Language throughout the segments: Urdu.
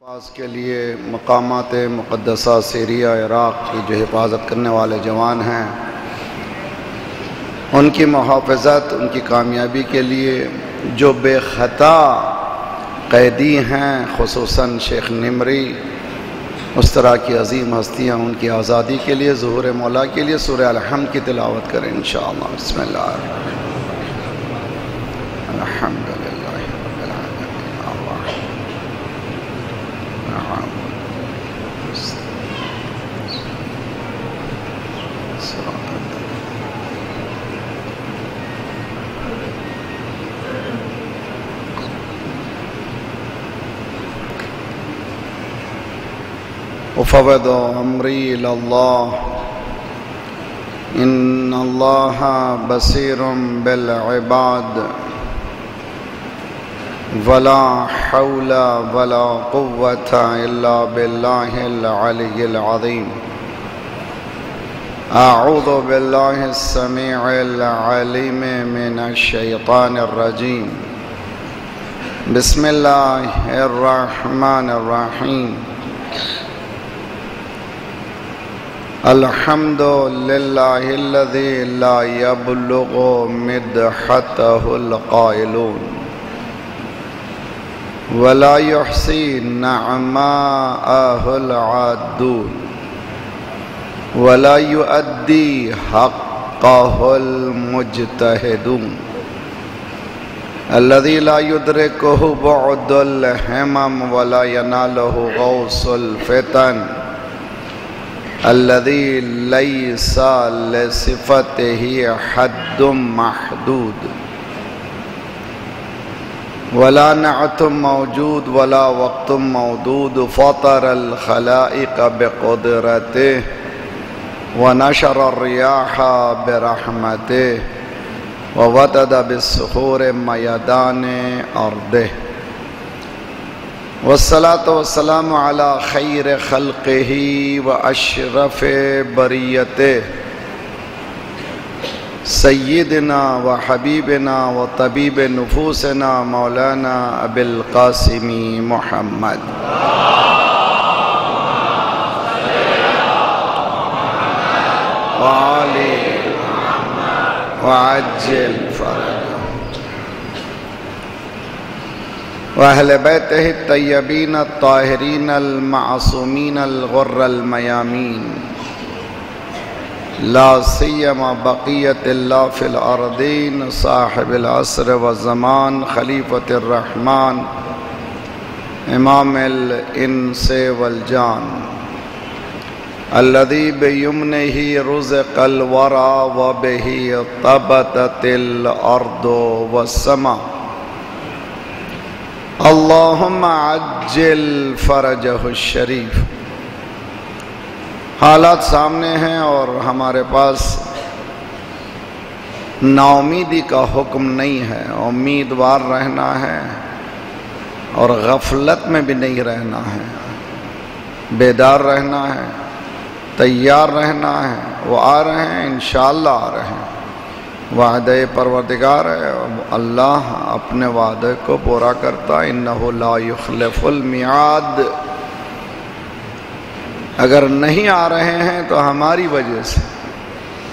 حفاظ کے لیے مقامات مقدسہ سیریہ عراق کی جو حفاظت کرنے والے جوان ہیں، ان کی محافظت، ان کی کامیابی کے لیے جو بے خطا قیدی ہیں، خصوصاً شیخ نمری، اس طرح کی عظیم ہستیاں، ان کی آزادی کے لیے، ظہور مولا کے لیے سورہ الحمد کی تلاوت کریں انشاءاللہ۔ بسم اللہ الحمد للہ رب العالمین الرحمن افوض امری الی اللہ ان اللہ بصیر بالعباد ولا حول ولا قوة الا باللہ العلی العظیم۔ اعوذ باللہ السمیع العلیم من الشیطان الرجیم۔ بسم اللہ الرحمن الرحیم۔ الحمد للہ الذی لا یبلغ مدحتہ القائلون ولا یحصی نعماءہ العادون ولا یؤدی حقہ المجتہدون الذی لا یدرکہ بعد الہمم ولا ینالہ غوث الفتن الذي ليس لصفته حد محدود ولا نعت موجود ولا وقت موجود فطر الخلائق بقدرته ونشر الرياح برحمته ووتد بالصخور ميدان أرضه والصلاة والسلام على خير خلقه وأشرف بريته سيدنا وحبيبنا وطبيب نفوسنا مولانا أبي القاسم محمد وعلي وعجل فرجه وأهل بيته الطيبين الطاهرين المعصومين الغر الميامين لا سيما بقية الله في الأرضين صاحب العصر والزمان خليفة الرحمن إمام الإنس والجان الذي بيمنه رزق الورى وبه طبتت الأرض والسماء اللہم عجل فرجہ الشریف۔ حالات سامنے ہیں اور ہمارے پاس ناامیدی کا حکم نہیں ہے، امیدوار رہنا ہے اور غفلت میں بھی نہیں رہنا ہے، بیدار رہنا ہے، تیار رہنا ہے۔ وہ آ رہے ہیں، انشاءاللہ آ رہے ہیں۔ وعدہ پروردگار ہے، اللہ اپنے وعدے کو پورا کرتا، انہ لا یخلف المیعاد۔ اگر نہیں آ رہے ہیں تو ہماری وجہ سے،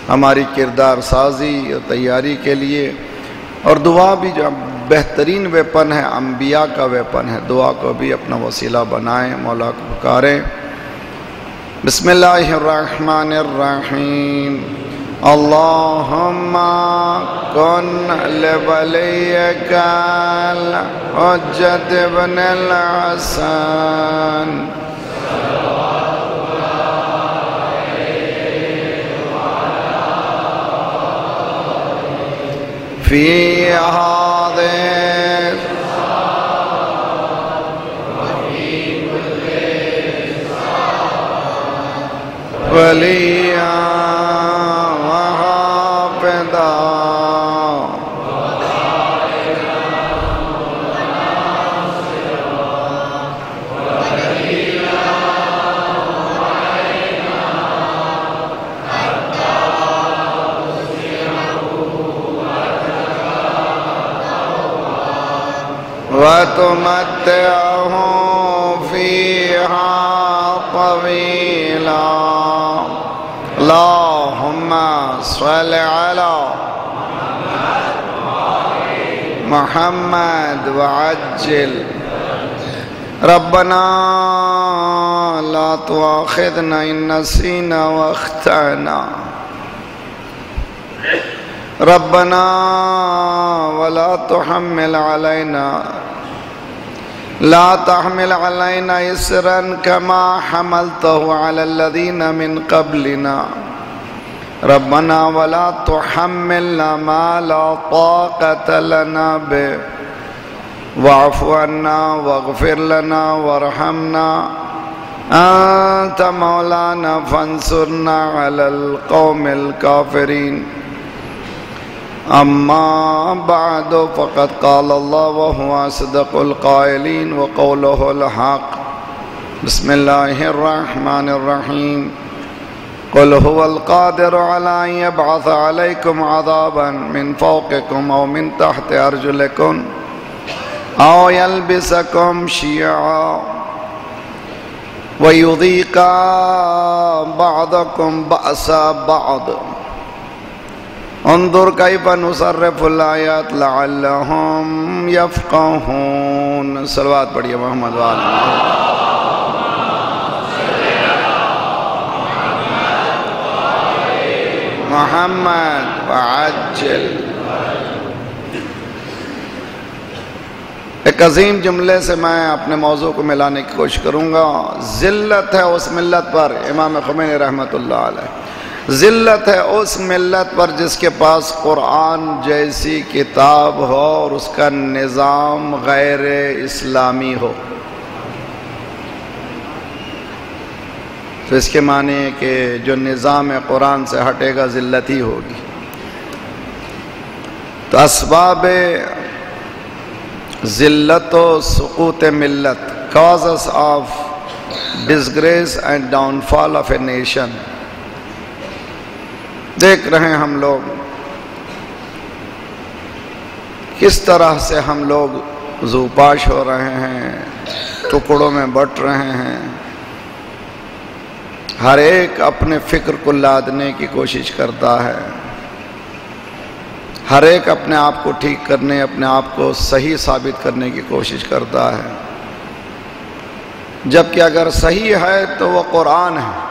ہماری کردار سازی اور تیاری کے لیے، اور دعا بھی جو بہترین ویپن ہے، انبیاء کا ویپن ہے، دعا کو بھی اپنا وسیلہ بنائیں، مولا کو پکاریں۔ بسم اللہ الرحمن الرحیم۔ اللہم کن لولیک الحجۃ ابن الحسن فی ہذہ ولیہ وتمتعهم فيه طويلا اللهم صل على محمد وعجل ربنا لا تؤاخذنا إن نسينا واخطأنا ربنا ولا تحمل علينا لا تحمل علينا إصرا كما حملته على الذين من قبلنا ربنا ولا تحملنا ما لا طاقة لنا به واعف عنا واغفر لنا وارحمنا أنت مولانا فانصرنا على القوم الكافرين أما بعد فقد قال الله وهو أصدق القائلين وقوله الحق بسم الله الرحمن الرحيم قل هو القادر على أن يبعث عليكم عذابا من فوقكم أو من تحت أرجلكم أو يلبسكم شيعا ويذيق بعضكم بأس بعض انظر كيف نصرف الآيات لعلهم يفقهون صلوات پڑھیے محمد وآلہ محمد وعجل ایک عظیم جملے سے میں اپنے موضوع کو ملانے کی کوشش کروں گا ذلت ہے اس ملت پر امام خمینی رحمۃ اللہ علیہ ذلت ہے اس ملت پر جس کے پاس قرآن جیسی کتاب ہو اور اس کا نظام غیر اسلامی ہو تو اس کے معنی ہے کہ جو نظام قرآن سے ہٹے گا ذلت ہی ہوگی تو اسباب ذلت و سقوط ملت causes of disgrace and downfall of a nation دیکھ رہے ہیں ہم لوگ کس طرح سے ہم لوگ زوپاش ہو رہے ہیں ٹکڑوں میں بٹ رہے ہیں ہر ایک اپنے فکر کو لادنے کی کوشش کرتا ہے ہر ایک اپنے آپ کو ٹھیک کرنے اپنے آپ کو صحیح ثابت کرنے کی کوشش کرتا ہے جبکہ اگر صحیح ہے تو وہ قرآن ہے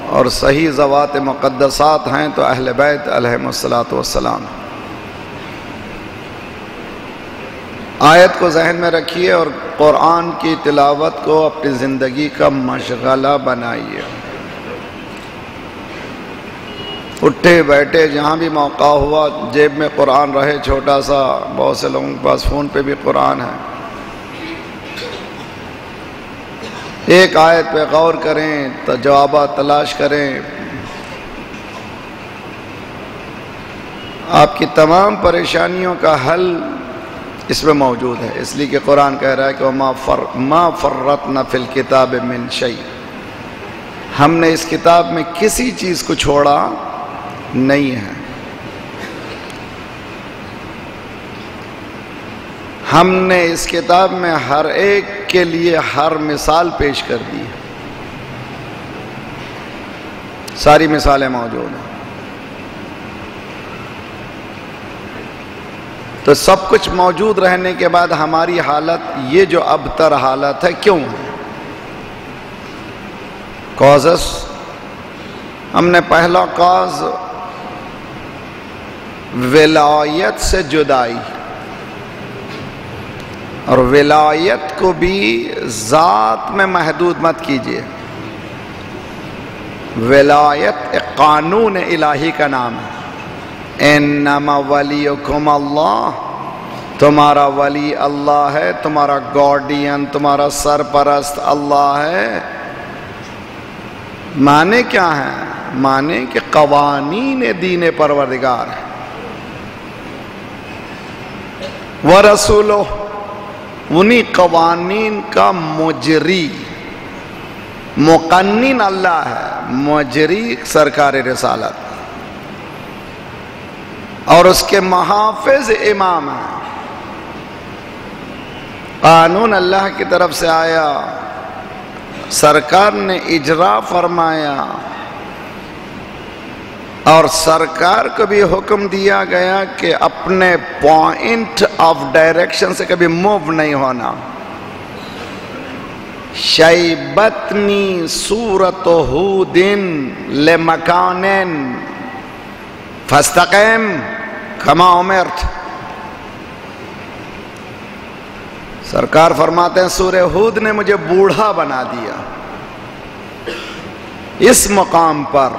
اور صحیح ذوات مقدسات ہیں تو اہل بیت علیہم الصلاۃ والسلام آیت کو ذہن میں رکھیے اور قرآن کی تلاوت کو اپنی زندگی کا مشغلہ بنائیے اٹھے بیٹھے جہاں بھی موقع ہوا جیب میں قرآن رہے چھوٹا سا بہت سے لوگوں کے پاس فون پہ بھی قرآن ہے ایک آیت پہ غور کریں تو جوابات تلاش کریں آپ کی تمام پریشانیوں کا حل اس میں موجود ہے اس لیے کہ قرآن کہہ رہا ہے کہ ما فرطنا فی الکتاب من شیء ہم نے اس کتاب میں کسی چیز کو چھوڑا نہیں ہے ہم نے اس کتاب میں ہر ایک کے لیے ہر مثال پیش کر دی ہے ساری مثالیں موجود ہیں تو سب کچھ موجود رہنے کے بعد ہماری حالت یہ جو ابتر حالت ہے کیوں ہے کازز ہم نے پہلا کاز ولایت سے جدائی اور ولایت کو بھی ذات میں محدود مت کیجیے ولایت ایک قانون الہی کا نام ہے انما ولیکم اللہ تمہارا ولی اللہ ہے تمہارا گارڈین تمہارا سرپرست اللہ ہے معنی کیا ہے معنی کہ قوانین دین پروردگار ہے ورسولہ انہی قوانین کا مجری مقنن اللہ ہے مجری سرکار رسالت اور اس کے محافظ امام ہیں قانون اللہ کی طرف سے آیا سرکار نے اجرا فرمایا اور سرکار کو بھی حکم دیا گیا کہ اپنے پوائنٹ آف ڈائریکشن سے کبھی موو نہیں ہونا. شیبتنی سورت ہود لمکان فاستقم کما امرت. سرکار فرماتے ہیں سورہ ہود نے مجھے بوڑھا بنا دیا. اس مقام پر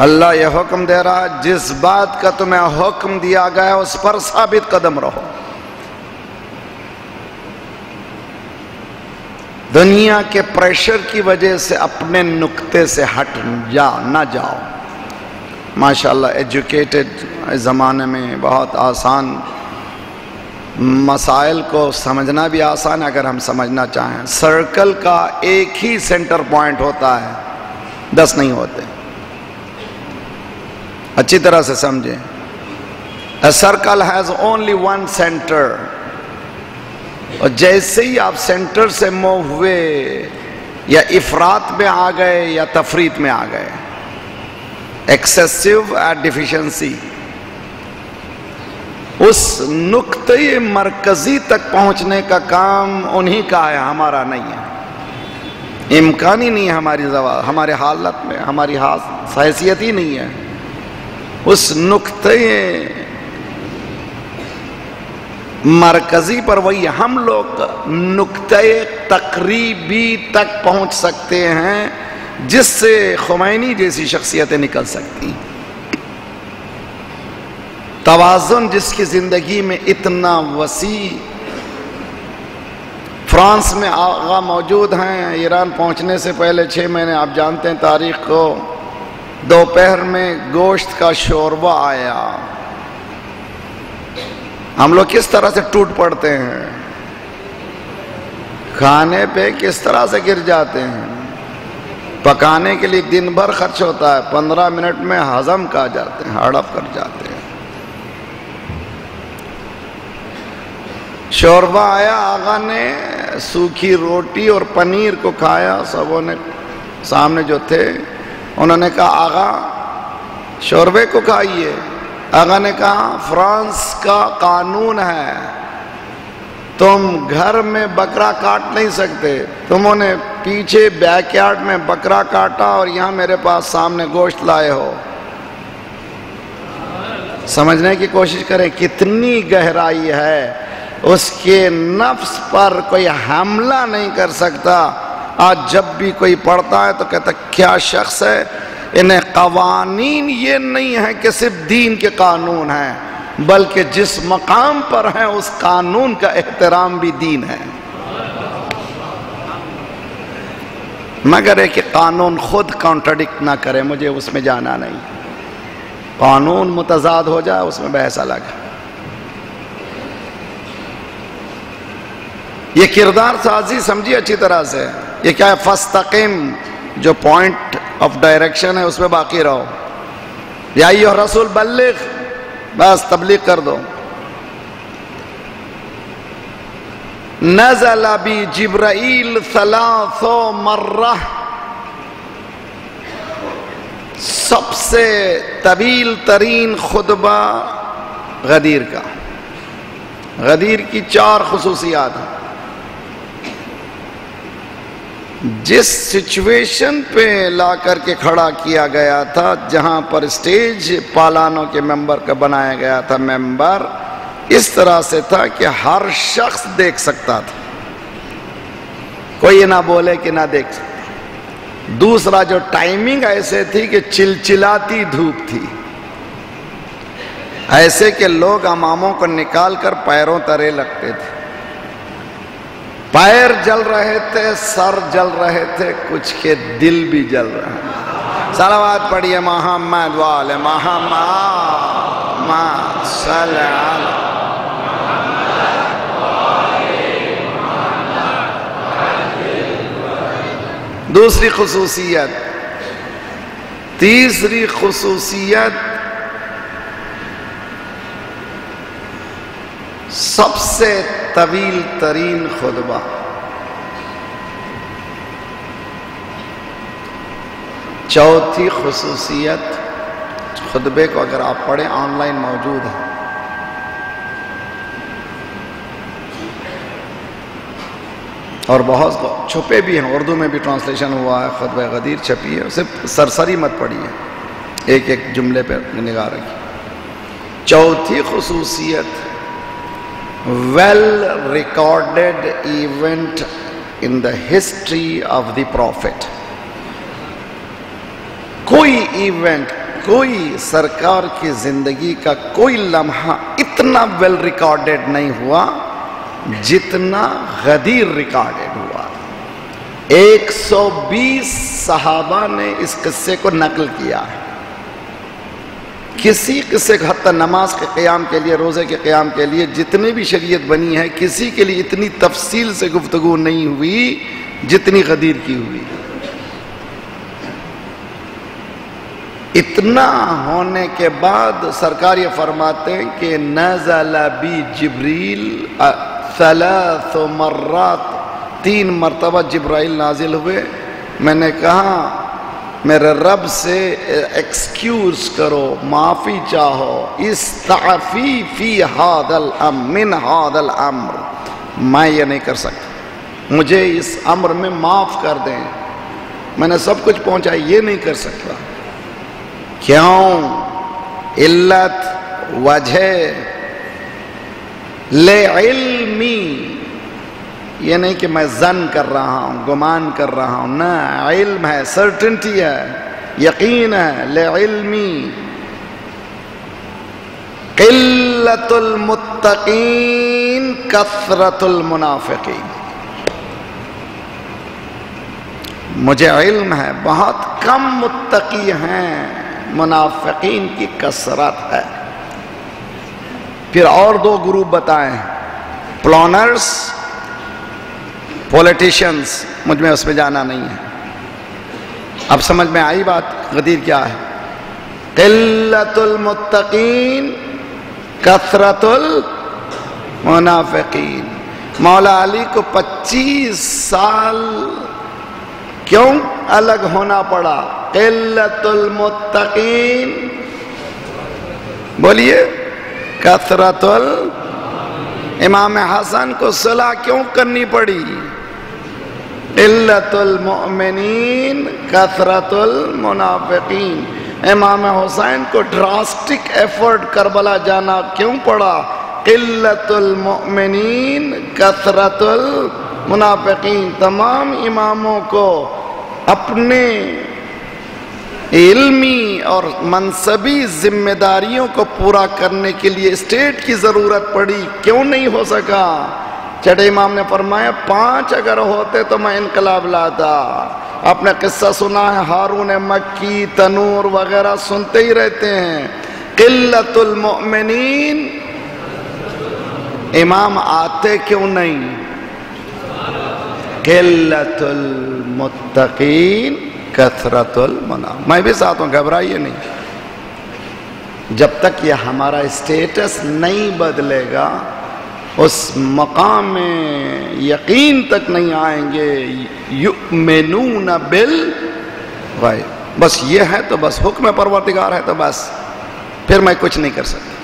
اللہ یہ حکم دے رہا جس بات کا تمہیں حکم دیا گیا اس پر ثابت قدم رہو. دنیا کے پریشر کی وجہ سے اپنے نقطے سے ہٹ نہ جاؤ. ماشاءاللہ ایجوکیٹڈ زمانے میں بہت آسان مسائل کو سمجھنا بھی آسان ہے اگر ہم سمجھنا چاہیں. سرکل کا ایک ہی سینٹر پوائنٹ ہوتا ہے, 10 نہیں ہوتے. اچھی طرح سے سمجھیں. A circle has only one center. اور جیسے ہی آپ سینٹر سے موو ہوئے یا افراط میں آ گئے یا تفریط میں آ گئے, ایکسیسیو ایٹ ڈیفیشنسی, اس نقطۂ مرکزی تک پہنچنے کا کام انہی کا ہے, ہمارا نہیں ہے. امکان ہی نہیں ہے ہمارے حالت میں, ہماری حیثیت ہی نہیں ہے. اس نقطۂ مرکزی پر وہی ہم لوگ نقطۂ تقریبی تک پہنچ سکتے ہیں جس سے خمینی جیسی شخصیتیں نکل سکتی. توازن جس کی زندگی میں اتنا وسیع. فرانس میں آغا موجود ہیں. ایران پہنچنے سے پہلے 6 مہینے آپ جانتے ہیں تاریخ کو, دوپہر میں گوشت کا شوربہ آیا. ہم لوگ کس طرح سے ٹوٹ پڑتے ہیں, کھانے پہ کس طرح سے گر جاتے ہیں. پکانے کے لیے دن بھر خرچ ہوتا ہے, 15 منٹ میں ہضم کر جاتے ہیں, ہڑپ کر جاتے ہیں. شوربہ آیا, آغا نے سوکھی روٹی اور پنیر کو کھایا. سبوں نے سامنے جو تھے انہوں نے کہا آغا شوربے کو کھائیے. آغا نے کہا فرانس کا قانون ہے تم گھر میں بکرا کاٹ نہیں سکتے, تمہوں نے پیچھے بیک یارڈ میں بکرا کاٹا اور یہاں میرے پاس سامنے گوشت لائے ہو. سمجھنے کی کوشش کریں کتنی گہرائی ہے. اس کے نفس پر کوئی حملہ نہیں کر سکتا. آج جب بھی کوئی پڑھتا ہے تو کہتا کیا شخص ہے. انہیں قوانین یہ نہیں ہے کہ صرف دین کے قانون ہیں, بلکہ جس مقام پر ہیں اس قانون کا احترام بھی دین ہے. مگر ہے کہ قانون خود کانٹرڈکٹ نہ کرے, مجھے اس میں جانا نہیں. قانون متضاد ہو جائے اس میں بحث الگ ہے. یہ کردار سازی سمجھیے اچھی طرح سے. یہ کیا ہے, فاستقم, جو پوائنٹ آف ڈائریکشن ہے اس میں باقی رہو. یا ایھا رسول بلغ, بس تبلیغ کر دو. نزل بی جبرائیل 3 مرہ, سب سے طویل ترین خطبہ غدیر کا. غدیر کی 4 خصوصیات ہیں. جس سچویشن پہ لا کر کے کھڑا کیا گیا تھا, جہاں پر اسٹیج پالانوں کے ممبر کا بنایا گیا تھا, ممبر اس طرح سے تھا کہ ہر شخص دیکھ سکتا تھا, کوئی نہ بولے کہ نہ دیکھ سکتا. دوسرا جو ٹائمنگ ایسے تھی کہ چلچلاتی دھوپ تھی, ایسے کہ لوگ اماموں کو نکال کر پیروں ترے لگتے تھے. پیر جل رہے تھے, سر جل رہے تھے, کچھ کے دل بھی جل رہے ہیں. صلوات پڑھیے محمد وآل محمد ما صلی علی. دوسری خصوصیت. تیسری خصوصیت, سب سے طویل ترین خطبہ. چوتھی خصوصیت، خطبے کو اگر آپ پڑھیں آن لائن موجود ہے، اور بہت چھپے بھی ہیں، اردو میں بھی ٹرانسلیشن ہوا ہے، خطبہ غدیر چھپی ہے، صرف سرسری مت پڑھیے، ایک ایک جملے پہ نگاہ رکھیے۔ چوتھی خصوصیت، well recorded event in the history of the prophet. کوئی ایونٹ، کوئی سرکار کی زندگی کا کوئی لمحہ اتنا ویل ریکارڈڈ نہیں ہوا جتنا غدیر ریکارڈڈ ہوا۔ 120 صحابہ نے اس قصے کو نقل کیا ہے۔ کسی قصے کو، حتی نماز کے قیام کے لیے، روزے کے قیام کے لیے جتنی بھی شریعت بنی ہے، کسی کے لیے اتنی تفصیل سے گفتگو نہیں ہوئی جتنی غدیر کی ہوئی۔ اتنا ہونے کے بعد سرکار یہ فرماتے ہیں کہ نزل بی جبریل 3 مرات، 3 مرتبہ جبرائیل نازل ہوئے۔ میں نے کہا میرے رب سے ایکسکیوز کرو، معافی چاہو، استعفی فی هذا الامر من هذا الامر، میں یہ نہیں کر سکتا، مجھے اس امر میں معاف کر دیں، میں نے سب کچھ پہنچا، یہ نہیں کر سکتا۔ کیوں؟ علت، وجہ، لعلمی، یہ نہیں کہ میں ظن کر رہا ہوں، گمان کر رہا ہوں، نہ، علم ہے، سرٹنٹی ہے، یقین ہے، لعلمی۔ قلت المتقین کثرت المنافقین، مجھے علم ہے بہت کم متقی ہیں، منافقین کی کثرت ہے۔ پھر اور 2 گروپ بتائیں، پلانرز، پولیٹیشنز، مجھ میں اس میں جانا نہیں ہے۔ اب سمجھ میں آئی بات غدیر کیا ہے؟ قلت المتقین کثرت المنافقین۔ مولا علی کو 25 سال کیوں الگ ہونا پڑا؟ قلت المتقین، بولیے، کثرت امام حسن کو صلح کیوں کرنی پڑی؟ قلت المؤمنین کثرت المنافقین۔ امام حسین کو ڈراسٹک ایفرٹ کربلا جانا کیوں پڑا؟ قلت المؤمنین کثرت المنافقین۔ تمام اماموں کو اپنے علمی اور منصبی ذمہ داریوں کو پورا کرنے کے لیے اسٹیٹ کی ضرورت پڑی، کیوں نہیں ہو سکا؟ چھٹے امام نے فرمایا 5 اگر ہوتے تو میں انقلاب لاتا۔ آپ نے قصہ سنا ہے، ہارون مکی، تنور وغیرہ سنتے ہی رہتے ہیں۔ قلت المؤمنین، امام آتے کیوں نہیں؟ قلت المتقین کثرت المنافقین۔ میں بھی ساتھ ہوں، گھبرائیے نہیں۔ جب تک یہ ہمارا اسٹیٹس نہیں بدلے گا، اس مقام میں یقین تک نہیں آئیں گے۔ یؤمنون بالغیب، بس یہ ہے تو بس، حکم پروردگار ہے تو بس، پھر میں کچھ نہیں کر سکتا۔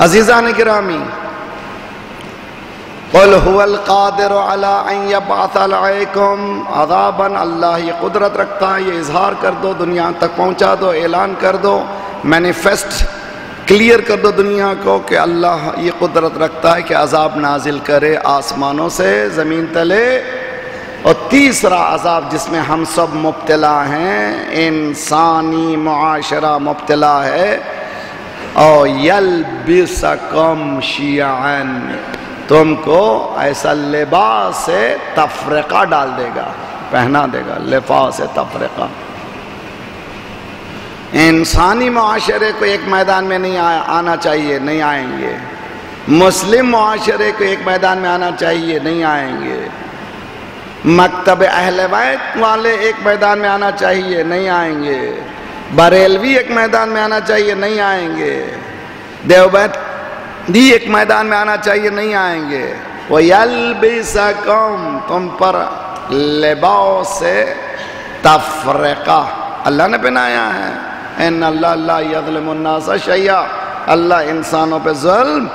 عزیزان گرامی، قل هو القادر على ان يبعث عليكم عذابا، اللہ یہ قدرت رکھتا ہے، یہ اظہار کر دو، دنیا تک پہنچا دو، اعلان کر دو، مینیفیسٹ کلیئر کر دو دنیا کو کہ اللہ یہ قدرت رکھتا ہے کہ عذاب نازل کرے آسمانوں سے زمین تلے۔ اور تیسرا عذاب جس میں ہم سب مبتلا ہیں، انسانی معاشرہ مبتلا ہے، اور یلبسکم شیعاً، تم کو ایسا لباس سے تفرقہ ڈال دے گا، پہنا دے گا، لباس تفرقہ۔ انسانی معاشرے کو ایک میدان میں نہیں آنا چاہیے، نہیں آئیں گے۔ مسلم معاشرے کو ایک میدان میں آنا چاہیے، نہیں آئیں گے۔ مکتب اہل بیت والے ایک میدان میں آنا چاہیے، نہیں آئیں گے۔ بریلوی ایک میدان میں آنا چاہیے، نہیں آئیں گے۔ دیوبندی ایک میدان میں آنا چاہیے، نہیں آئیں گے۔ وَيَلْبِسَكُمْ، تم پر لباس سے تفرقہ اللہ نے بنایا ہے. ان اللہ لا یظلم الناس شیئا، اللہ انسانوں پہ ظلم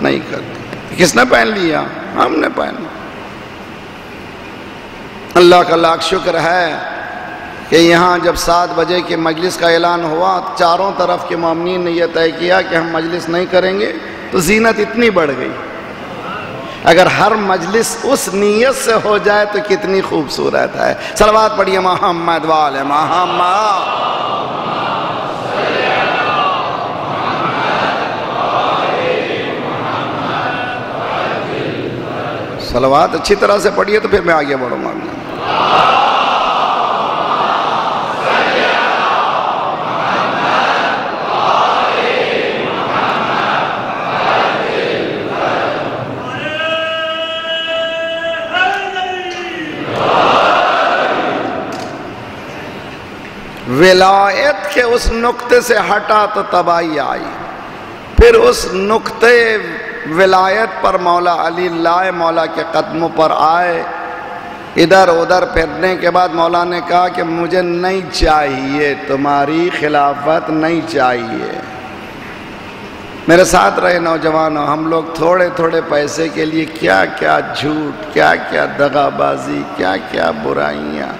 نہیں کرتا. کس نے پہن لیا؟ ہم نے پہنا. اللہ کا لاکھ شکر ہے کہ یہاں جب 7 بجے کی مجلس کا اعلان ہوا، چاروں طرف کے مومنین نے یہ طے کیا کہ ہم مجلس نہیں کریں گے، تو زینت اتنی بڑھ گئی. اگر ہر مجلس اس نیت سے ہو جائے تو کتنی خوبصورت ہے. صلوات پڑھیے محمد وآل محمد. صلوات اچھی طرح سے پڑھیے تو پھر میں آگے بڑھوں گا. ولایت کے اس نقطے سے ہٹا تو تباہی آئی. پھر اس نقطے ولایت پر مولا علی لائے، مولا کے قدموں پر آئے. ادھر ادھر پھرنے کے بعد مولا نے کہا کہ مجھے نہیں چاہیے تمہاری خلافت، نہیں چاہیے. میرے ساتھ رہے نوجوانوں، ہم لوگ تھوڑے تھوڑے پیسے کے لیے کیا کیا جھوٹ، کیا کیا دغا بازی، کیا کیا برائیاں.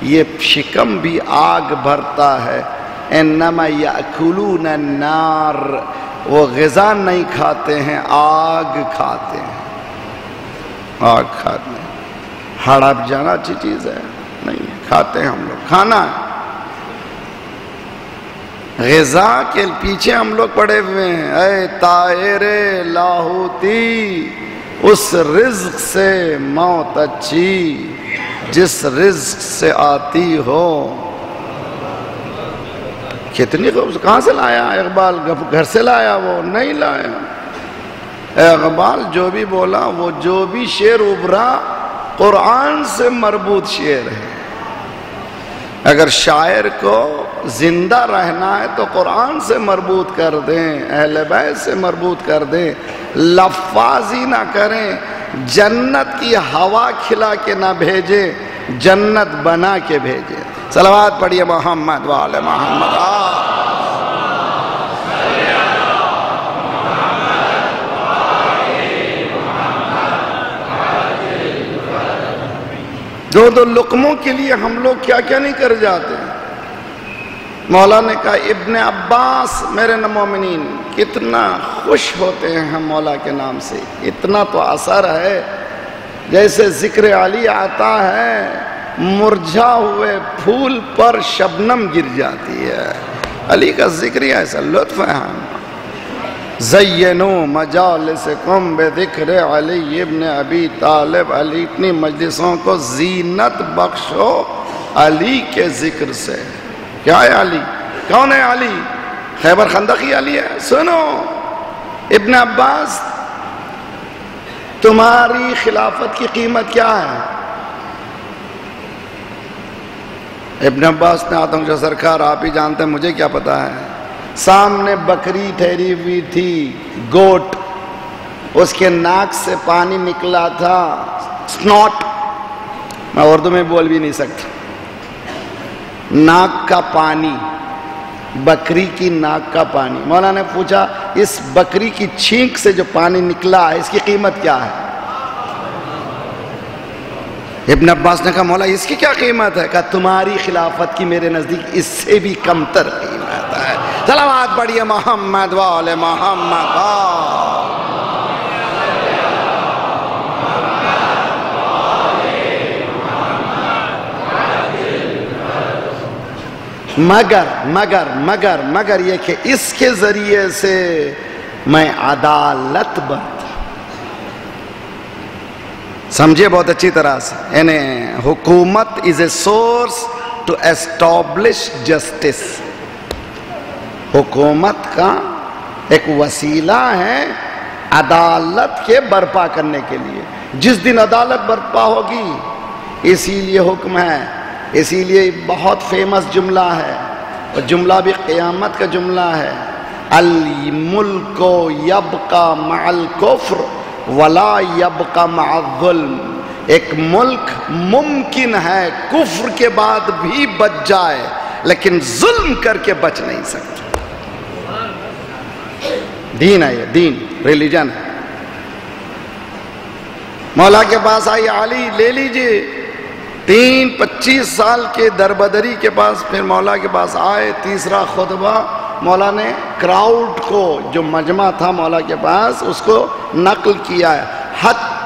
یہ شکم بھی آگ بھرتا ہے. انما یاکلون النار، وہ غذا نہیں کھاتے ہیں، آگ کھاتے ہیں. آگ کھاتے ہیں. ہڑپ جانا اچھی چیز ہے نہیں، کھاتے ہیں ہم لوگ. کھانا غذا کے پیچھے ہم لوگ پڑے ہوئے ہیں. اے طائر لاہوتی، اس رزق سے موت اچھی جس رزق سے آتی ہو. کتنی خوبصورت. کہاں سے لایا اقبال؟ گھر سے لایا؟ وہ نہیں لایا. اقبال جو بھی بولا، وہ جو بھی شعر ابھرا قرآن سے مربوط شعر ہے. اگر شاعر کو زندہ رہنا ہے تو قرآن سے مربوط کر دیں، اہل بیت سے مربوط کر دیں. لفاظی نہ کریں. جنت کی ہوا کھلا کے نہ بھیجیں، جنت بنا کے بھیجیں. صلوات پڑھیے محمد وآل محمد. دو لقموں کے لیے ہم لوگ کیا کیا نہیں کر جاتے. مولا نے کہا ابن عباس میرے مومنین کتنا خوش ہوتے ہیں ہم مولا کے نام سے. اتنا تو اثر ہے جیسے ذکر علی آتا ہے، مرجھا ہوئے پھول پر شبنم گر جاتی ہے. علی کا ذکر ہی ایسا لطف ہے. زینو مجالسکم بذکر علی ابن ابی طالب. علی اتنی مجلسوں کو زینت بخشو علی کے ذکر سے. کیا ہے علی؟ کون ہے علی؟ خیبر خندقی علی ہے. سنو ابن عباس، تمہاری خلافت کی قیمت کیا ہے؟ ابن عباس نے آدم جو سرکار آپ ہی جانتے ہیں، مجھے کیا پتا ہے. سامنے بکری ٹھہری ہوئی تھی، گوٹ، اس کے ناک سے پانی نکلا تھا. سنوٹ، میں اردو میں بول بھی نہیں سکتا. ناک کا پانی، بکری کی ناک کا پانی. مولا نے پوچھا اس بکری کی چھینک سے جو پانی نکلا ہے اس کی قیمت کیا ہے؟ ابن عباس نے کہا مولا اس کی کیا قیمت ہے؟ کہا تمہاری خلافت کی میرے نزدیک اس سے بھی کم تر قیمت ہے. صلوات پڑھیے محمد وآل محمد. مگر یہ کہ اس کے ذریعے سے میں عدالت برتا. سمجھے بہت اچھی طرح سے. یعنی حکومت is a source to establish justice. حکومت کا ایک وسیلہ ہے عدالت کے برپا کرنے کے لیے. جس دن عدالت برپا ہوگی، اسی لیے حکم ہے. اسی لیے بہت فیمس جملہ ہے، اور جملہ بھی قیامت کا جملہ ہے. الملک یبقى مع الکفر ولا یبقى مع الظلم. ایک ملک ممکن ہے کفر کے بعد بھی بچ جائے لیکن ظلم کر کے بچ نہیں سکتا. دین ہے، یہ دین ریلیجن ہے. مولا کے پاس آئی علی لے لیجئے، 25 سال کے دربدری کے پاس، پھر مولا کے پاس آئے. تیسرا خطبہ مولا نے کراؤڈ کو، جو مجمع تھا مولا کے پاس، اس کو نقل کیا ہے. حتی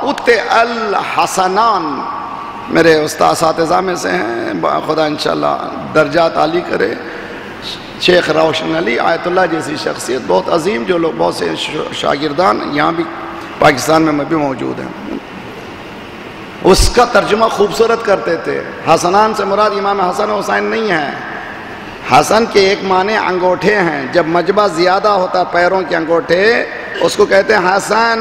اتع الحسنان، میرے استاد اساتذہ میں سے ہیں، خدا انشاءاللہ درجات عالی کرے، شیخ روشن علی آیت اللہ جیسی شخصیت بہت عظیم، جو لوگ بہت سے شاگردان یہاں بھی پاکستان میں بھی موجود ہیں. اس کا ترجمہ خوبصورت کرتے تھے. حسنان سے مراد امام حسن و حسین نہیں ہے. حسن کے ایک معنی انگوٹھے ہیں. جب مجمع زیادہ ہوتا پیروں کے انگوٹھے، اس کو کہتے ہیں حسن.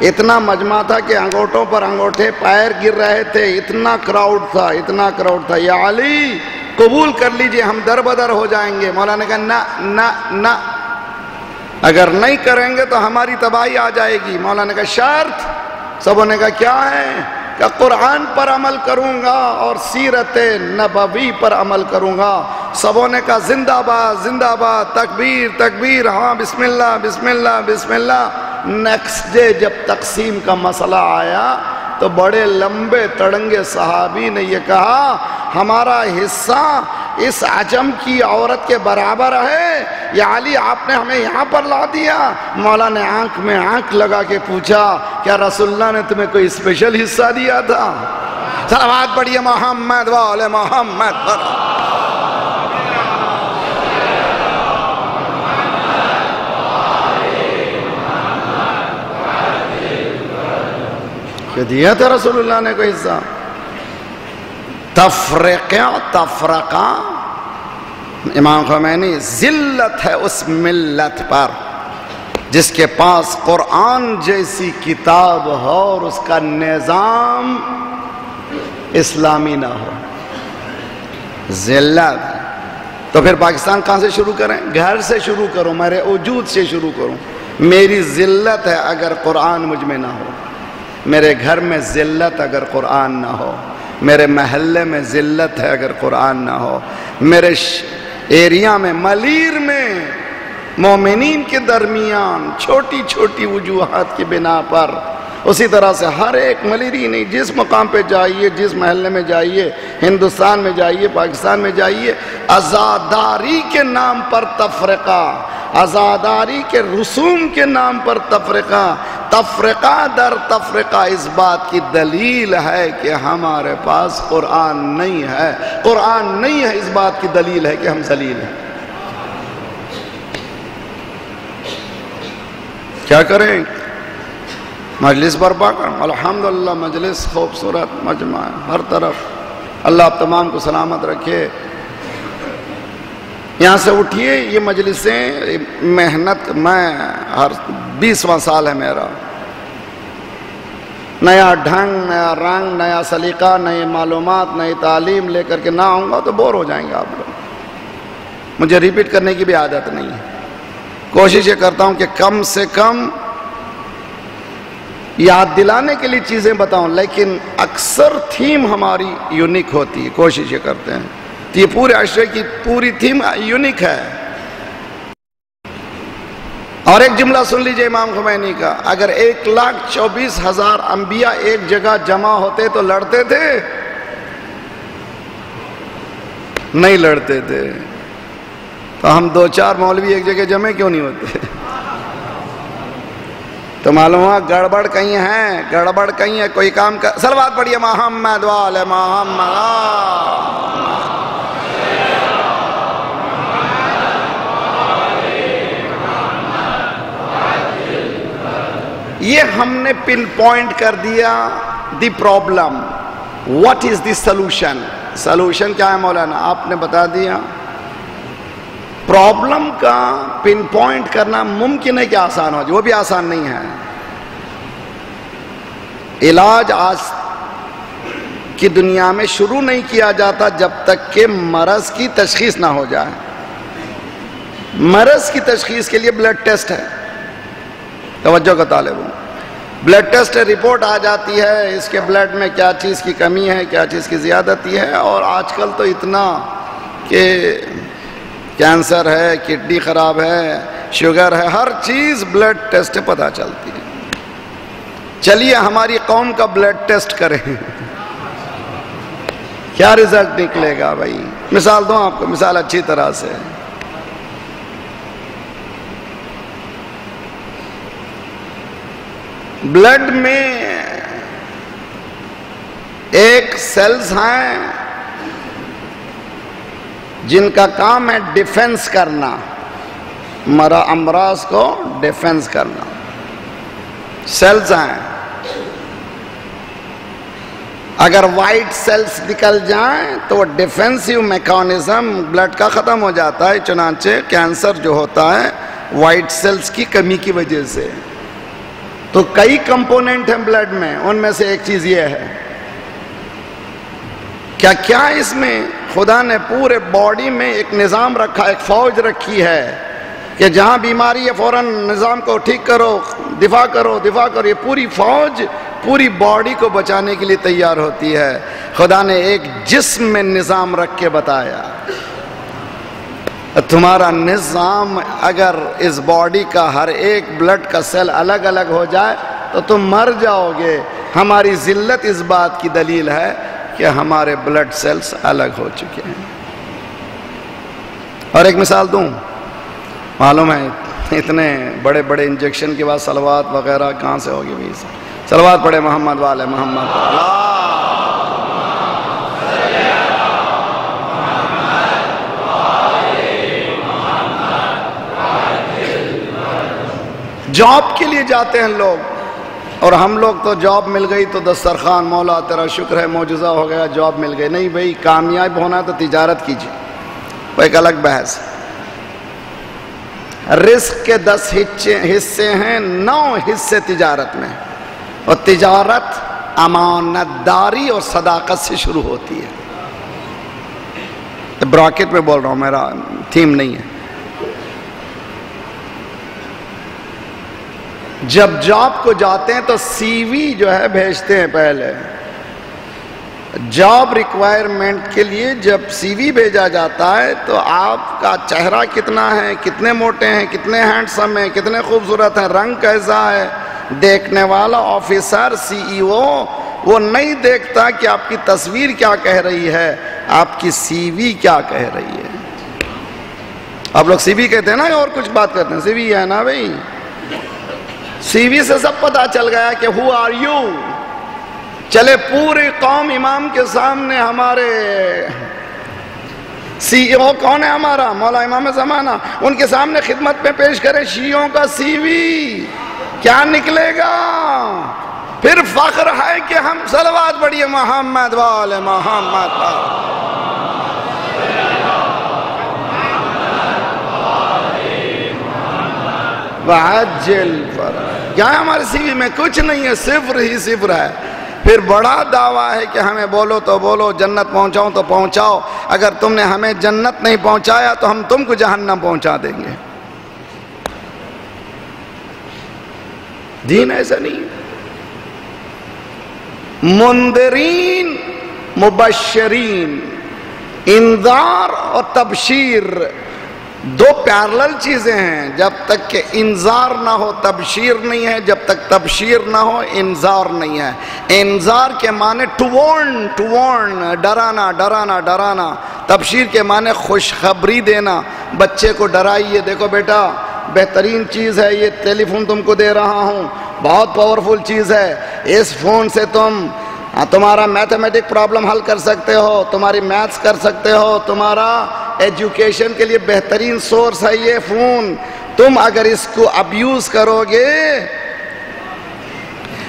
اتنا مجمع تھا کہ انگوٹھوں پر انگوٹھے پیر گر رہے تھے، اتنا کراؤڈ تھا، اتنا کراؤڈ تھا. یا علی قبول کر لیجئے، ہم در بدر ہو جائیں گے. مولا نے کہا نہ نہ نہ، اگر نہیں کریں گے تو ہماری تباہی آ جائے گی. مولا نے کہا شرط. سبوں نے کہا کیا ہے؟ کہ قرآن پر عمل کروں گا اور سیرت نبوی پر عمل کروں گا. سبوں نے کہا زندہ باد زندہ باد، تکبیر تکبیر، ہاں بسم اللہ بسم اللہ بسم اللہ. نیکسٹ ڈے جب تقسیم کا مسئلہ آیا تو بڑے لمبے تڑنگے صحابی نے یہ کہا ہمارا حصہ اس عجم کی عورت کے برابر ہے. یا علی آپ نے ہمیں یہاں پر لا دیا. مولا نے آنکھ میں آنکھ لگا کے پوچھا کیا رسول اللہ نے تمہیں کوئی اسپیشل حصہ دیا تھا؟ صلوات پڑھیے محمد وآل محمد پر. کہ دیا تھا رسول اللہ نے کوئی حصہ؟ تفرقہ امام خمینی ذلت ہے اس ملت پر جس کے پاس قرآن جیسی کتاب ہو اور اس کا نظام اسلامی نہ ہو. ذلت. تو پھر پاکستان کہاں سے شروع کریں؟ گھر سے شروع کروں، میرے وجود سے شروع کروں. میری ذلت ہے اگر قرآن مجھ میں نہ ہو. میرے گھر میں ذلت اگر قرآن نہ ہو. میرے محلے میں ذلت ہے اگر قرآن نہ ہو. میرے ایریا میں، ملیر میں مومنین کے درمیان چھوٹی چھوٹی وجوہات کی بنا پر، اسی طرح سے ہر ایک ملیری نہیں، جس مقام پہ جائیے، جس محلے میں جائیے، ہندوستان میں جائیے، پاکستان میں جائیے، عزاداری کے نام پر تفرقہ، عزاداری کے رسوم کے نام پر تفرقہ، تفرقہ در تفرقہ. اس بات کی دلیل ہے کہ ہمارے پاس قرآن نہیں ہے. قرآن نہیں ہے، اس بات کی دلیل ہے کہ ہم ذلیل ہیں. کیا کریں؟ مجلس برپا کریں. الحمدللہ مجلس خوبصورت مجمع ہے ہر طرف. اللہ آپ تمام کو سلامت رکھے. یہاں سے اٹھیے. یہ مجلسیں محنت، میں ہر 20واں سال ہے میرا. نیا ڈھنگ، نیا رنگ، نیا سلیقہ، نئی معلومات، نئی تعلیم لے کر کے نہ آؤں گا تو بور ہو جائیں گے آپ لوگ. مجھے ریپیٹ کرنے کی بھی عادت نہیں ہے. کوشش یہ کرتا ہوں کہ کم سے کم یاد دلانے کے لیے چیزیں بتاؤں، لیکن اکثر تھیم ہماری یونیک ہوتی ہے. کوشش یہ کرتے ہیں. یہ پورے عشرے کی پوری تھیم یونیک ہے. اور ایک جملہ سن لیجئے امام خمینی کا. اگر 1,24,000 انبیاء ایک جگہ جمع ہوتے تو لڑتے تھے؟ نہیں لڑتے تھے. تو ہم 2-4 مولوی ایک جگہ جمع کیوں نہیں ہوتے؟ تو معلوم ہوا گڑبڑ کہیں ہے، گڑبڑ کہیں ہے. کوئی کام کر. صلوات پڑھیے محمد وآل محمد. یہ ہم نے پن پوائنٹ کر دیا the problem. What is the solution? Solution کیا ہے مولانا؟ آپ نے بتا دیا. پرابلم کا پن پوائنٹ کرنا ممکن ہے کہ آسان ہو جائے، وہ بھی آسان نہیں ہے. علاج آج کی دنیا میں شروع نہیں کیا جاتا جب تک کہ مرض کی تشخیص نہ ہو جائے. مرض کی تشخیص کے لیے بلڈ ٹیسٹ ہے. توجہ کا طالب ہوں. بلڈ ٹیسٹ رپورٹ آ جاتی ہے اس کے بلڈ میں کیا چیز کی کمی ہے، کیا چیز کی زیادتی ہے. اور آج کل تو اتنا کہ کینسر ہے، کڈنی خراب ہے، شوگر ہے، ہر چیز بلڈ ٹیسٹ پتہ چلتی ہے. چلیے ہماری قوم کا بلڈ ٹیسٹ کریں، کیا رزلٹ نکلے گا بھائی. مثال دوں آپ کو، مثال اچھی طرح سے. بلڈ میں ایک سیلز ہیں جن کا کام ہے ڈیفنس کرنا، امراض کو ڈیفنس کرنا. سیلز ہیں، اگر وائٹ سیلز نکل جائیں تو وہ ڈیفنسیو میکانزم بلڈ کا ختم ہو جاتا ہے. چنانچہ کینسر جو ہوتا ہے وائٹ سیلز کی کمی کی وجہ سے. تو کئی کمپوننٹ ہیں بلڈ میں، ان میں سے ایک چیز یہ ہے. کیا اس میں خدا نے پورے باڈی میں ایک نظام رکھا، ایک فوج رکھی ہے کہ جہاں بیماری ہے فوراً نظام کو ٹھیک کرو، دفاع کرو. یہ پوری فوج پوری باڈی کو بچانے کے لیے تیار ہوتی ہے. خدا نے ایک جسم میں نظام رکھ کے بتایا. تمہارا نظام اگر اس باڈی کا ہر ایک بلڈ کا سیل الگ الگ ہو جائے تو تم مر جاؤ گے. ہماری ذلت اس بات کی دلیل ہے کہ ہمارے بلڈ سیلز الگ ہو چکے ہیں. اور ایک مثال دوں، معلوم ہے اتنے بڑے بڑے انجیکشن کے بعد صلوات وغیرہ کہاں سے ہوگی بھائی. صلوات پڑھے محمد والے محمد. جاب کے لیے جاتے ہیں لوگ، اور ہم لوگ تو جاب مل گئی تو دسترخوان، مولا تیرا شکر ہے معجزہ ہو گیا جاب مل گئی. نہیں بھائی، کامیاب ہونا ہے تو تجارت کیجیے، وہ ایک الگ بحث. رزق کے 10 حصے ہیں، 9 حصے تجارت میں. اور تجارت امانت داری اور صداقت سے شروع ہوتی ہے. براکٹ میں بول رہا ہوں، میرا تھیم نہیں ہے. جب جاب کو جاتے ہیں تو سی وی جو ہے بھیجتے ہیں. پہلے جاب ریکوائرمنٹ کے لیے جب سی وی بھیجا جاتا ہے تو آپ کا چہرہ کتنا ہے، کتنے موٹے ہیں، کتنے ہینڈسم ہیں، کتنے خوبصورت ہیں، رنگ کیسا ہے. دیکھنے والا آفیسر، سی ای او، وہ نہیں دیکھتا کہ آپ کی تصویر کیا کہہ رہی ہے، آپ کی سی وی کیا کہہ رہی ہے. آپ لوگ سی وی کہتے ہیں نا، اور کچھ بات کرتے ہیں. سی وی ہے نا بھائی. سی وی سے سب پتا چل گیا کہ ہو آر یو. چلے پوری قوم امام کے سامنے، ہمارے سی او کون ہے ہمارا مولا امام زمانہ، ان کے سامنے خدمت میں پیش کرے شیعوں کا سی وی، کیا نکلے گا؟ پھر فخر ہے کہ ہم صلوات پڑھیے محمد والے محمد. وعجل فرج. کیا ہے ہمارے سی وی میں؟ کچھ نہیں ہے، صفر ہی صفر ہے. پھر بڑا دعویٰ ہے کہ ہمیں بولو تو بولو، جنت پہنچاؤں تو پہنچاؤ. اگر تم نے ہمیں جنت نہیں پہنچایا تو ہم تم کو جہنم پہنچا دیں گے. دین ایسا نہیں. منذرین، مبشرین، انذار اور تبشیر دو پیرلل چیزیں ہیں. جب تک کہ انذار نہ ہو تبشیر نہیں ہے، جب تک تبشیر نہ ہو انذار نہیں ہے. انذار کے معنی ٹو وارن، ڈرانا ڈرانا ڈرانا. تبشیر کے معنی خوشخبری دینا. بچے کو ڈرائیے، دیکھو بیٹا بہترین چیز ہے یہ ٹیلی فون تم کو دے رہا ہوں، بہت پاورفل چیز ہے. اس فون سے تم تمہارا میتھمیٹک پرابلم حل کر سکتے ہو، تمہاری میتھس کر سکتے ہو، تمہارا ایجوکیشن کے لیے بہترین سورس ہے یہ فون. تم اگر اس کو ابیوز کرو گے،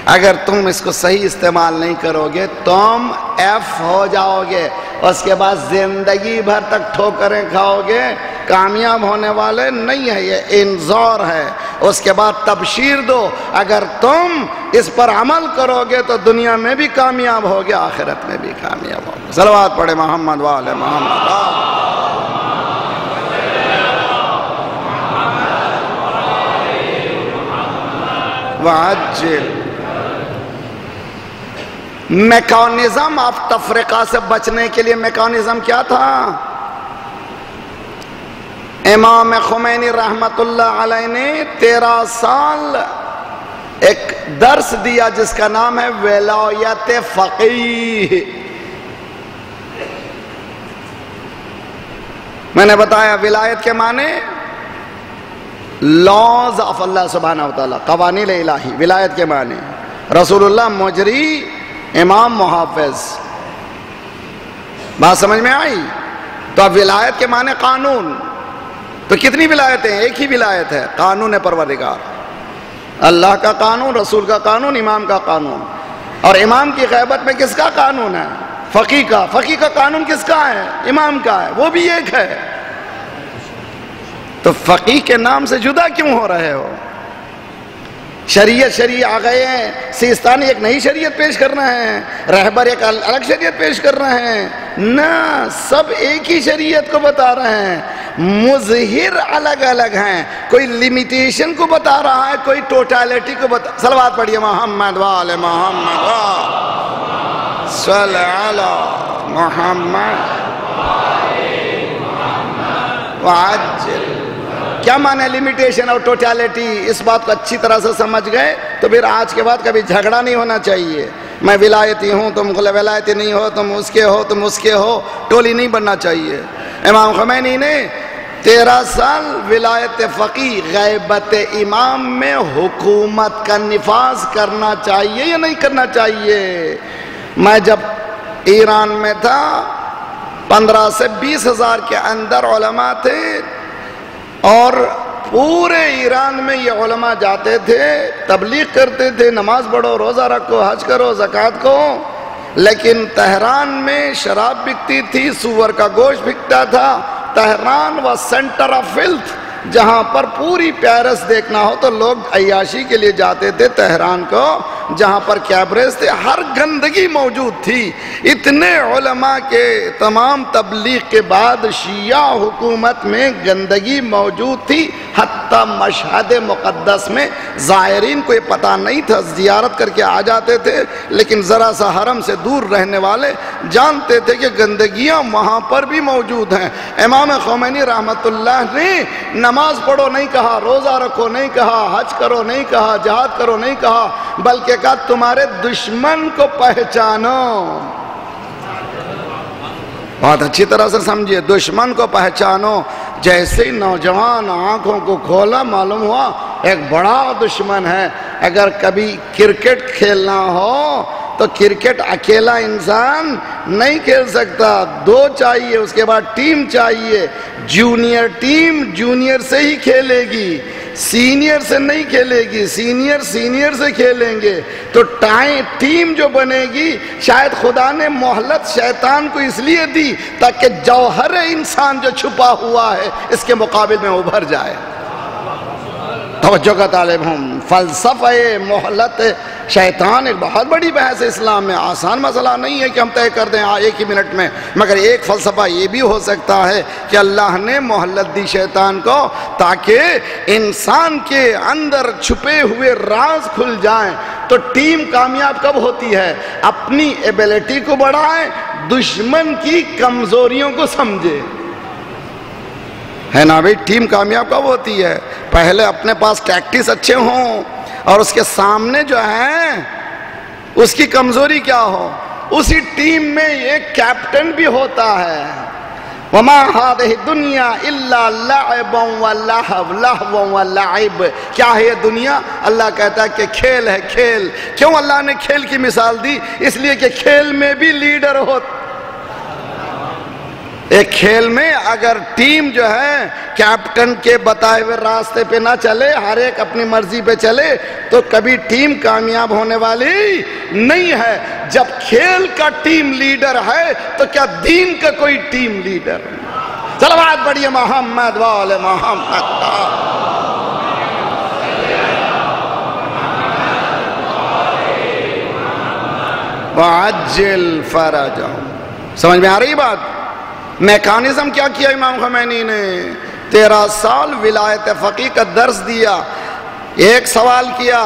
اگر تم اس کو صحیح استعمال نہیں کرو گے تم ایف ہو جاؤ گے. اس کے بعد زندگی بھر تک ٹھوکریں کھاؤ گے، کامیاب ہونے والے نہیں ہے. یہ انذار ہے. اس کے بعد تبشیر دو، اگر تم اس پر عمل کرو گے تو دنیا میں بھی کامیاب ہوگے، آخرت میں بھی کامیاب ہوگے. صلوات پڑھے محمد والے محمد. وعجل میکانزم آف تفرقہ سے بچنے کے لیے میکانزم کیا تھا؟ امام خمینی رحمت اللہ علیہ نے 13 سال ایک درس دیا جس کا نام ہے ولایت فقیہ. میں نے بتایا ولایت کے معنی لاز آف اللہ سبحانہ وتعالی، قوانین الہی. ولایت کے معنی رسول اللہ مجری، امام محافظ. بات سمجھ میں آئی؟ تو اب ولایت کے معنی قانون. تو کتنی ولایتیں ہیں؟ ایک ہی ولایت ہے، قانون پروردگار. اللہ کا قانون، رسول کا قانون، امام کا قانون. اور امام کی غیبت میں کس کا قانون ہے؟ فقیہ کا. فقیہ کا قانون کس کا ہے؟ امام کا ہے. وہ بھی ایک ہے. تو فقیہ کے نام سے جدا کیوں ہو رہے ہو؟ شریعت آ گئے ہیں، سیستانی ایک نئی شریعت پیش کر رہے ہیں، رہبر ایک الگ شریعت پیش کر رہے ہیں. نہ، سب ایک ہی شریعت کو بتا رہے ہیں، مظہر الگ الگ ہیں. کوئی لیمیٹیشن کو بتا رہا ہے، کوئی ٹوٹالٹی کو بتا. صلوات پڑھیے محمد وآل محمد صلی علی محمد وعجل. کیا معنی لیمیٹیشن اور ٹوٹالٹی؟ اس بات کو اچھی طرح سے سمجھ گئے تو پھر آج کے بعد کبھی جھگڑا نہیں ہونا چاہیے. میں ولایتی ہوں، تم ولایتی نہیں ہو، تم اس کے ہو، تم اس کے ہو، ٹولی نہیں بننا چاہیے. امام خمینی نے 13 سال ولایت فقیہ، غیبت امام میں حکومت کا نفاذ کرنا چاہیے یا نہیں کرنا چاہیے. میں جب ایران میں تھا 15 سے 20 ہزار کے اندر علماء تھے، اور پورے ایران میں یہ علماء جاتے تھے، تبلیغ کرتے تھے، نماز پڑھو، روزہ رکھو، حج کرو، زکوٰۃ کو. لیکن تہران میں شراب بکتی تھی، سور کا گوشت بکتا تھا. Tehran was centre of filth. جہاں پر پوری پیرس دیکھنا ہو تو لوگ عیاشی کے لیے جاتے تھے تہران کو، جہاں پر کیبریز تھے. ہر گندگی موجود تھی. اتنے علماء کے تمام تبلیغ کے بعد شیعہ حکومت میں گندگی موجود تھی. حتیٰ مشہد مقدس میں زائرین کو یہ پتہ نہیں تھا، زیارت کر کے آ جاتے تھے، لیکن ذرا سا حرم سے دور رہنے والے جانتے تھے کہ گندگیاں وہاں پر بھی موجود ہیں. امام خمینی رحمت اللہ نے نماز پڑھو نہیں کہا، روزہ رکھو نہیں کہا، حج کرو نہیں کہا، جہاد کرو نہیں کہا، بلکہ کہا تمہارے دشمن کو پہچانو. بہت اچھی طرح سے سمجھیے، دشمن کو پہچانو. جیسے ہی نوجوان آنکھوں کو کھولا، معلوم ہوا ایک بڑا دشمن ہے. اگر کبھی کرکٹ کھیلنا ہو تو کرکٹ اکیلا انسان نہیں کھیل سکتا، 2 چاہیے، اس کے بعد ٹیم چاہیے. جونیئر ٹیم جونیئر سے ہی کھیلے گی، سینئر سے نہیں کھیلے گی، سینئر سے کھیلیں گے. تو ٹیم جو بنے گی، شاید خدا نے مہلت شیطان کو اس لیے دی تاکہ جوہر انسان جو چھپا ہوا ہے اس کے مقابل میں ابھر جائے. توجہ کا طالب ہوں. فلسفہ مہلت شیطان ایک بہت بڑی بحث ہے اسلام میں. آسان مسئلہ نہیں ہے کہ ہم طے کر دیں ایک ہی منٹ میں، مگر ایک فلسفہ یہ بھی ہو سکتا ہے کہ اللہ نے مہلت دی شیطان کو تاکہ انسان کے اندر چھپے ہوئے راز کھل جائیں. تو ٹیم کامیاب کب ہوتی ہے؟ اپنی ایبیلٹی کو بڑھائیں، دشمن کی کمزوریوں کو سمجھے. ہے نا بھئی؟ ٹیم کامیاب کب ہوتی ہے؟ پہلے اپنے پاس ٹیکٹکس اچھے ہوں اور اس کے سامنے جو ہے اس کی کمزوری کیا ہو. اسی ٹیم میں ایک کیپٹن بھی ہوتا ہے. وَمَا هَذِهِ الدُّنْيَا إِلَّا لَعِبٌ وَلَهْوٌ لَهْوٌ وَلَعِبٌ. کیا ہے یہ دنیا؟ اللہ کہتا ہے کہ کھیل ہے، کھیل. کیوں اللہ نے کھیل کی مثال دی؟ اس لیے کہ کھیل میں بھی لیڈر ہوتا. ایک کھیل میں اگر ٹیم جو ہے کیپٹن کے بتائے ہوئے راستے پہ نہ چلے، ہر ایک اپنی مرضی پہ چلے، تو کبھی ٹیم کامیاب ہونے والی نہیں ہے. جب کھیل کا ٹیم لیڈر ہے تو کیا دین کا کوئی ٹیم لیڈر؟ صلوات پڑھیے محمد وآل محمد. وعجل فرجهم. سمجھ میں آ رہی بات؟ میکانزم کیا کیا امام خمینی نے؟ 13 سال ولایت فقیہ کا درس دیا. ایک سوال کیا،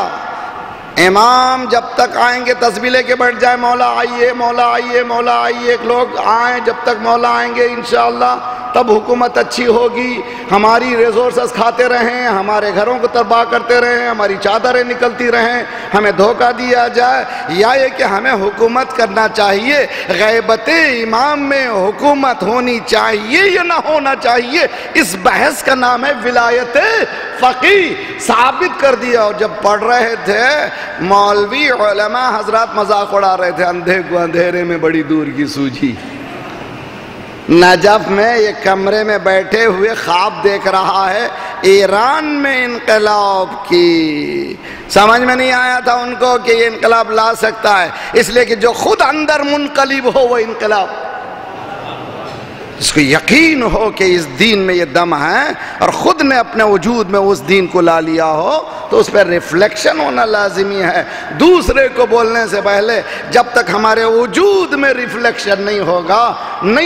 امام جب تک آئیں گے تسبیح لے کے بیٹھ جائیں، مولا آئیے مولا آئیے مولا آئیے، لوگ آئیں، جب تک مولا آئیں گے انشاءاللہ تب حکومت اچھی ہوگی۔ ہماری ریسورسز کھاتے رہیں، ہمارے گھروں کو تباہ کرتے رہیں، ہماری چادریں نکلتی رہیں، ہمیں دھوکہ دیا جائے، یا یہ کہ ہمیں حکومت کرنا چاہیے، غیبت امام میں حکومت ہونی چاہیے یا نہ ہونا چاہیے، اس بحث کا نام ہے ولایت فقیہ، ثابت کر دیا۔ اور جب پڑھ رہے تھے مولوی علماء حضرات مذاق اڑا رہے تھے، اندھے کو اندھیرے میں بڑی دور کی سوجھی۔ نجف میں ایک کمرے میں بیٹھے ہوئے خواب دیکھ رہا ہے ایران میں انقلاب کی، سمجھ میں نہیں آیا تھا ان کو کہ یہ انقلاب لا سکتا ہے، اس لیے کہ جو خود اندر منقلب ہو وہ انقلاب، اس کو یقین ہو کہ اس دین میں یہ دم ہے اور خود نے اپنے وجود میں اس دین کو لا لیا ہو تو اس پر ریفلیکشن ہونا لازمی ہے۔ دوسرے کو بولنے سے پہلے جب تک ہمارے وجود میں ریفلیکشن نہیں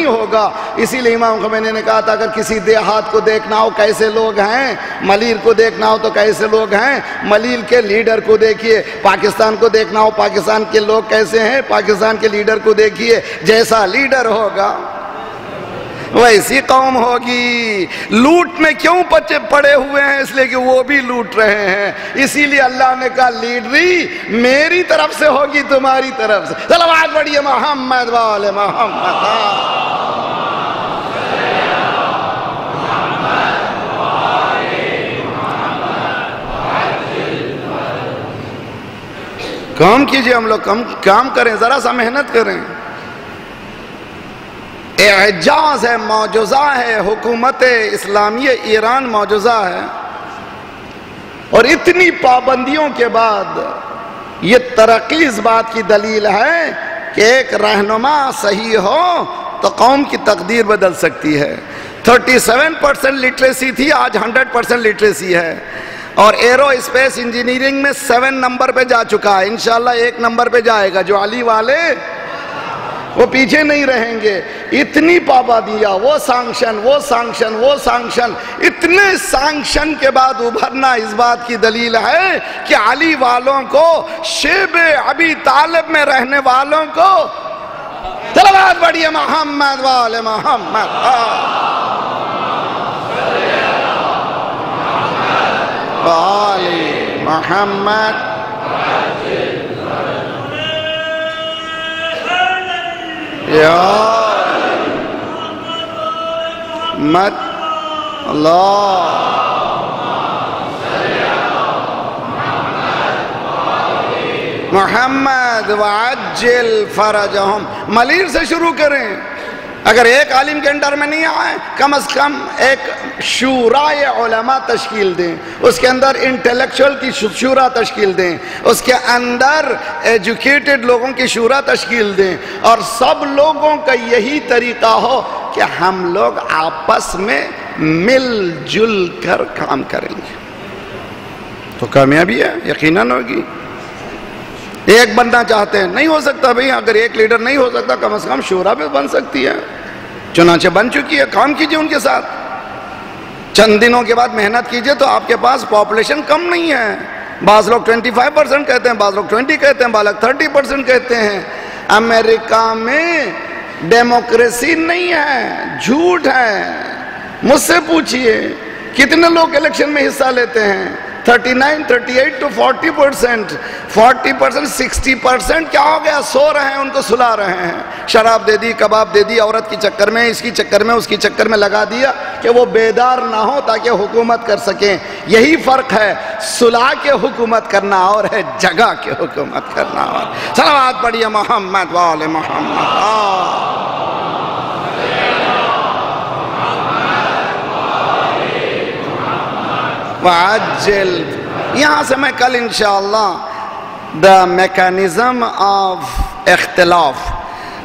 ہوگا۔ اسی لیے امام خمینی نے کہا تھا اگر کسی دیہات کو دیکھنا ہو کیسے لوگ ہیں، ملیر کو دیکھنا ہو تو کیسے لوگ ہیں، ملیر کے لیڈر کو دیکھیے، پاکستان کو دیکھنا ہو پاکستان کے لوگ کیسے ہیں، پاکستان کے لیڈر کو دیکھیے، جیسا لیڈر ہوگا ویسی قوم ہوگی۔ لوٹ میں کیوں پڑے ہوئے ہیں؟ اس لیے کہ وہ بھی لوٹ رہے ہیں، اسی لیے اللہ نے کہا لیڈری میری طرف سے ہوگی، تمہاری طرف سے۔ صلوات پڑھیے محمد والے محمد۔ کام کیجئے، ہم لوگ کام کریں، ذرا سا محنت کریں۔ اعجاز ہے، معجزہ ہے، حکومت اسلامی ایران معجزہ ہے، اور اتنی پابندیوں کے بعد یہ ترقی اس بات کی دلیل ہے کہ ایک رہنما صحیح ہو تو قوم کی تقدیر بدل سکتی ہے۔ 37% لٹریسی تھی، آج 100% لٹریسی ہے، اور ایرو اسپیس انجینئرنگ میں 7 نمبر پہ جا چکا ہے، انشاءاللہ 1 نمبر پہ جائے گا۔ جو علی والے وہ پیچھے نہیں رہیں گے۔ اتنی پابندیاں، وہ سانکشن، اتنے سانکشن کے بعد ابھرنا اس بات کی دلیل ہے کہ علی والوں کو، شیب ابی طالب میں رہنے والوں کو، صلوات پڑھیے محمد والے محمد۔ والے محمد۔ یا مت اللہ محمد وعجل فرجہم۔ ملیر سے شروع کریں، اگر ایک عالم کے انڈر میں نہیں آئے کم از کم ایک شورائے علماء تشکیل دیں، اس کے اندر انٹلیکچول کی شورا تشکیل دیں، اس کے اندر ایجوکیٹڈ لوگوں کی شورا تشکیل دیں، اور سب لوگوں کا یہی طریقہ ہو کہ ہم لوگ آپس میں مل جل کر کام کریں گے تو کامیابی ہے یقیناً ہوگی۔ ایک بننا چاہتے ہیں، نہیں ہو سکتا بھئی، اگر ایک لیڈر نہیں ہو سکتا کم از کم شورا بھی بن سکتی ہے، چنانچہ بن چکی ہے، کام کیجئے ان کے ساتھ۔ چند دنوں کے بعد محنت کیجئے تو آپ کے پاس پاپولیشن کم نہیں ہے، بعض لوگ 25% کہتے ہیں، بعض لوگ 20 کہتے ہیں، بعض لوگ 30% کہتے ہیں۔ امریکہ میں ڈیموکریسی نہیں ہے، جھوٹ ہے۔ مجھ سے پوچھئے کتنے لوگ الیکشن میں حصہ لیتے ہیں؟ 39, 38 to 40%، 40%، 60% کیا ہو گیا؟ سو رہے ہیں، ان کو سلا رہے ہیں، شراب دے دی، کباب دے دی، عورت کی چکر میں، اس کی چکر میں، اس کی چکر میں لگا دیا کہ وہ بیدار نہ ہو تاکہ حکومت کر سکیں۔ یہی فرق ہے، سلا کے حکومت کرنا اور ہے جگہ کے حکومت کرنا اور۔ صلوات پڑھیے محمد والے محمد۔ وعجل۔ یہاں سے میں کل انشاءاللہ دا میکانزم آف اختلاف،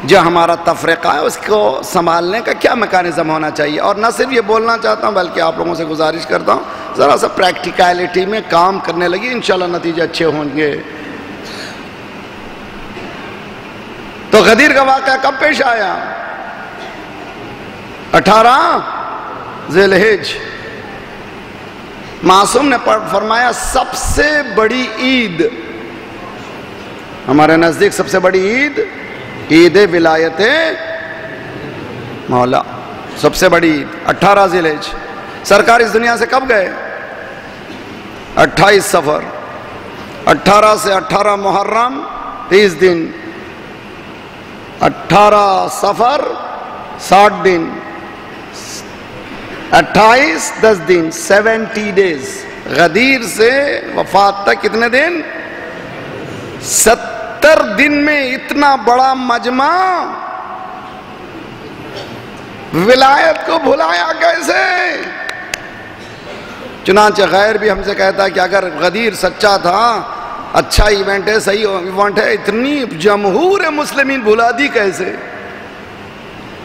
جو ہمارا تفرقہ ہے اس کو سنبھالنے کا کیا میکانزم ہونا چاہیے، اور نہ صرف یہ بولنا چاہتا ہوں بلکہ آپ لوگوں سے گزارش کرتا ہوں ذرا سا پریکٹیکلٹی میں کام کرنے لگی، انشاءاللہ نتیجے اچھے ہوں گے۔ تو غدیر کا واقعہ کب پیش آیا؟ 18 ذی الحجہ۔ معصوم نے فرمایا سب سے بڑی عید ہمارے نزدیک سب سے بڑی عید عید ولایت مولا، سب سے بڑی عید 18 ذی الحجہ۔ سرکار اس دنیا سے کب گئے؟ 28 صفر، 18 سے 18 محرم 30 دن، 18 صفر 60 دن، 28 10 دن 70 ڈیز۔ غدیر سے وفات تک کتنے دن؟ 70 دن میں اتنا بڑا مجمع، ولایت کو بھلایا کیسے؟ چنانچہ غیر بھی ہم سے کہتا ہے کہ اگر غدیر سچا تھا، اچھا ایونٹ ہے، صحیح ایونٹ ہے، اتنی جمہور مسلمین بھلا دی کیسے؟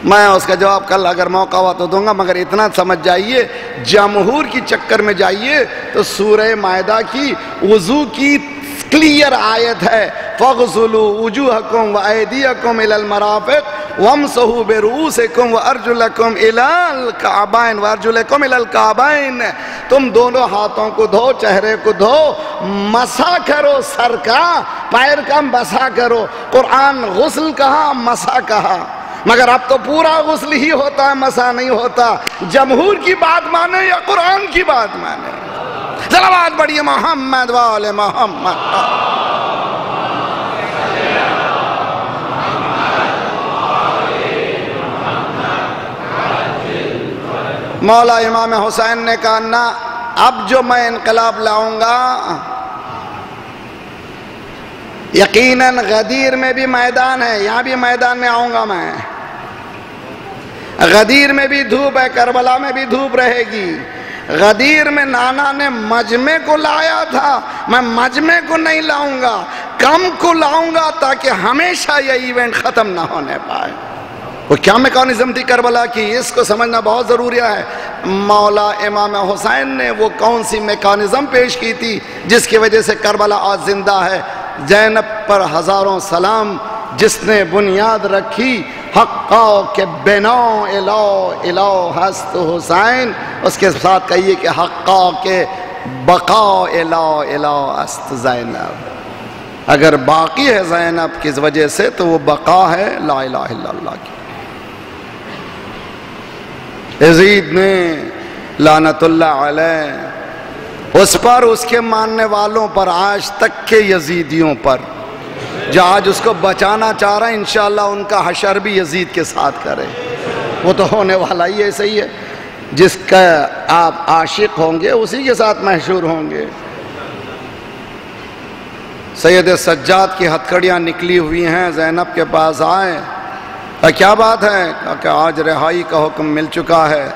میں اس کا جواب کل اگر موقع ہوا تو دوں گا، مگر اتنا سمجھ جائیے جمہور کی چکر میں جائیے تو سورہ مائدہ کی وضو کی کلیئر آیت ہے، فَاغْسُلُوا وُجُوهَكُمْ وَأَيْدِيَكُمْ إِلَى الْمَرَافِقِ وَامْسَحُوا بِرُؤُوسِكُمْ وَأَرْجُلَكُمْ إِلَى الْكَعْبَيْنِ وَأَرْجُلَكُمْ إِلَى الْكَعْبَيْنِ۔ تم دونوں ہاتھوں کو دھو، چہرے کو دھو، مسح کرو سر کا، پیر کا مسح کرو۔ قرآن غسل کہا، مسح کہا، مگر اب تو پورا غسل ہی ہوتا ہے، مسح نہیں ہوتا۔ جمہور کی بات مانے یا قرآن کی بات مانے؟ صلوات پڑھیے محمد وآل محمد۔ مولا امام حسین نے کہا نا، اب جو میں انقلاب لاؤں گا، یقیناً غدیر میں بھی میدان ہے، یہاں بھی میدان میں آؤں گا میں، غدیر میں بھی دھوپ ہے، کربلا میں بھی دھوپ رہے گی۔ غدیر میں نانا نے مجمع کو لایا تھا، میں مجمع کو نہیں لاؤں گا، کم کو لاؤں گا تاکہ ہمیشہ یہ ایونٹ ختم نہ ہونے پائے۔ وہ کیا میکانزم تھی کربلا کی، اس کو سمجھنا بہت ضروری ہے۔ مولا امام حسین نے وہ کون سی میکانزم پیش کی تھی جس کی وجہ سے کربلا آج زندہ ہے؟ زینب پر ہزاروں سلام، جس نے بنیاد رکھی حقا کے بنا الہ الہ ہست حسین، اس کے ساتھ کہیے کہ حقا کے بقا الہ الہ ہست زینب۔ اگر باقی ہے زینب کس وجہ سے تو وہ بقا ہے لا الہ الا اللہ کی۔ یزید نے لعنت اللہ علیہ اس پر، اس کے ماننے والوں پر، آج تک کے یزیدیوں پر، جو آج اس کو بچانا چاہ رہے ہیں، انشاءاللہ ان کا حشر بھی یزید کے ساتھ کرے۔ وہ تو ہونے والا ہی ایسا ہی ہے، جس کا آپ عاشق ہوں گے اسی کے ساتھ محشور ہوں گے۔ سید سجاد کی ہتھکڑیاں نکلی ہوئی ہیں، زینب کے پاس آئے، کیا بات ہے؟ کہ آج رہائی کا حکم مل چکا ہے،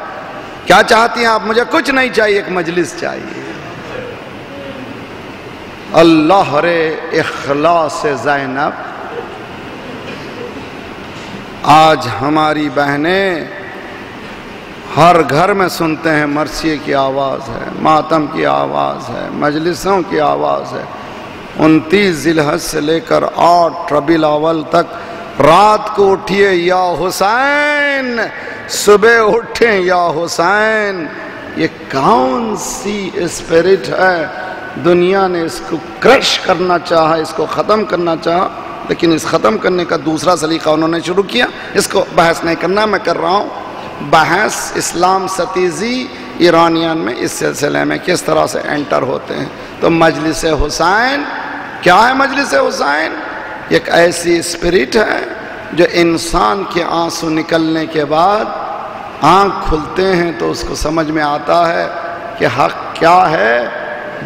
کیا چاہتی ہیں آپ؟ مجھے کچھ نہیں چاہیے، ایک مجلس چاہیے۔ اللہ رے اخلاص زینب، آج ہماری بہنیں ہر گھر میں سنتے ہیں، مرثیے کی آواز ہے، ماتم کی آواز ہے، مجلسوں کی آواز ہے۔ 29 ذی الحجہ سے لے کر 8 ربیع الاول تک رات کو اٹھیے یا حسین، صبح اٹھیں یا حسین۔ یہ کون سی اسپرٹ ہے؟ دنیا نے اس کو کرش کرنا چاہا، اس کو ختم کرنا چاہا، لیکن اس ختم کرنے کا دوسرا سلیقہ انہوں نے شروع کیا۔ اس کو بحث نہیں کرنا، میں کر رہا ہوں بحث اسلام ستیزی ایرانیان میں اس سلسلے میں کس طرح سے انٹر ہوتے ہیں۔ تو مجلس حسین کیا ہے؟ مجلس حسین ایک ایسی اسپرٹ ہے جو انسان کے آنسو نکلنے کے بعد آنکھ کھلتے ہیں تو اس کو سمجھ میں آتا ہے کہ حق کیا ہے،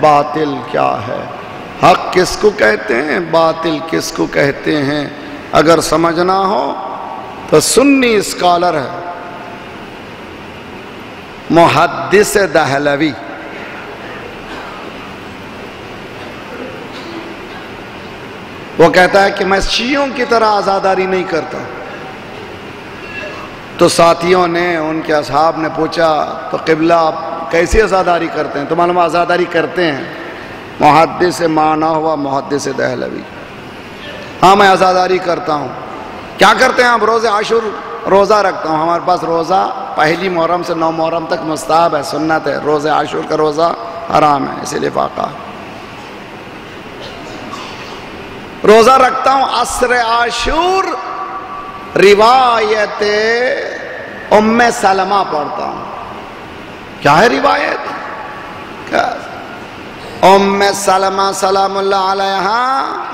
باطل کیا ہے، حق کس کو کہتے ہیں، باطل کس کو کہتے ہیں۔ اگر سمجھنا ہو تو سنی اسکالر ہے محدث دہلوی، وہ کہتا ہے کہ میں شیعوں کی طرح عزاداری نہیں کرتا۔ تو ساتھیوں نے، ان کے اصحاب نے پوچھا تو قبلہ آپ کیسی عزاداری کرتے ہیں؟ تو معلوم عزاداری کرتے ہیں، محدث مانا ہوا محدث دہلوی۔ ہاں میں عزاداری کرتا ہوں۔ کیا کرتے ہیں آپ؟ روزہ عاشور روزہ رکھتا ہوں۔ ہمارے پاس روزہ 1 محرم سے 9 محرم تک مستحب ہے، سنت ہے۔ روزہ عاشور کا روزہ حرام ہے، اسی لیے فاقہ۔ روزہ رکھتا ہوں عصر عاشور، روایت ام سلمہ پڑھتا ہوں. کیا ہے روایت؟ کیا ام سلمہ سلام اللہ علیہا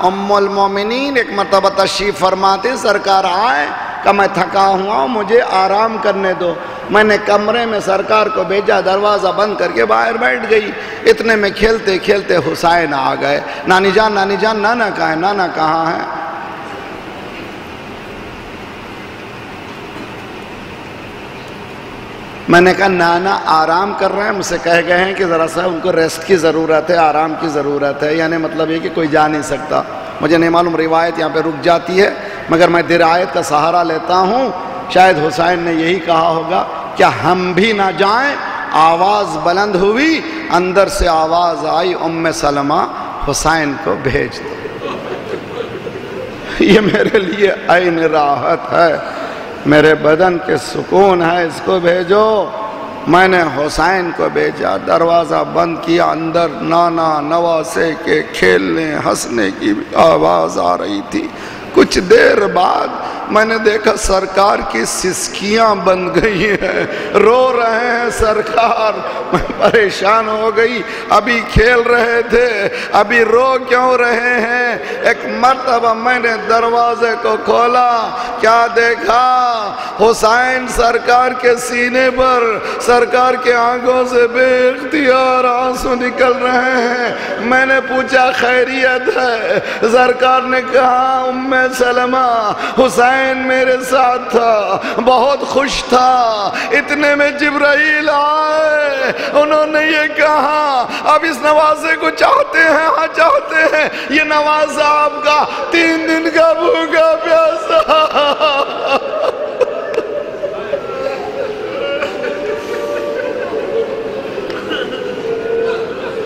ام المومنین ایک مرتبہ تشریف فرماتے، سرکار آئے، کہ میں تھکا ہوا ہوں، مجھے آرام کرنے دو. میں نے کمرے میں سرکار کو بھیجا، دروازہ بند کر کے باہر بیٹھ گئی. اتنے میں کھیلتے کھیلتے حسین آ گئے. نانی جان نانی جان، نانا کہاں ہے؟ نانا کہاں ہے؟ میں نے کہا نانا آرام کر رہے ہیں، مجھ سے کہہ گئے ہیں کہ ذرا سا ان کو ریسٹ کی ضرورت ہے، آرام کی ضرورت ہے. یعنی مطلب یہ کہ کوئی جا نہیں سکتا. مجھے نہیں معلوم، روایت یہاں پہ رک جاتی ہے، مگر میں درایت کا سہارا لیتا ہوں. شاید حسین نے یہی کہا ہوگا کہ ہم بھی نہ جائیں. آواز بلند ہوئی، اندر سے آواز آئی، ام سلمہ حسین کو بھیج دو. یہ میرے لیے عین راحت ہے، میرے بدن کے سکون ہے، اس کو بھیجو. میں نے حسین کو بھیجا، دروازہ بند کیا. اندر نانا نواسے کے کھیلنے ہنسنے کی آواز آ رہی تھی. کچھ دیر بعد میں نے دیکھا سرکار کی سسکیاں بن گئی ہیں، رو رہے ہیں سرکار. میں پریشان ہو گئی، ابھی کھیل رہے تھے، ابھی رو کیوں رہے ہیں؟ ایک مرتبہ میں نے دروازے کو کھولا، کیا دیکھا؟ حسین سرکار کے سینے پر، سرکار کے آنکھوں سے بے اختیار آنسو نکل رہے ہیں. میں نے پوچھا خیریت ہے؟ سرکار نے کہا ام سلمہ حسین میرے ساتھ تھا، بہت خوش تھا. اتنے میں جبرائیل آئے، انہوں نے یہ کہا اب اس نوازے کو چاہتے ہیں، ہاں چاہتے ہیں. یہ نوازہ آپ کا 3 دن کا بھوکا پیاسا.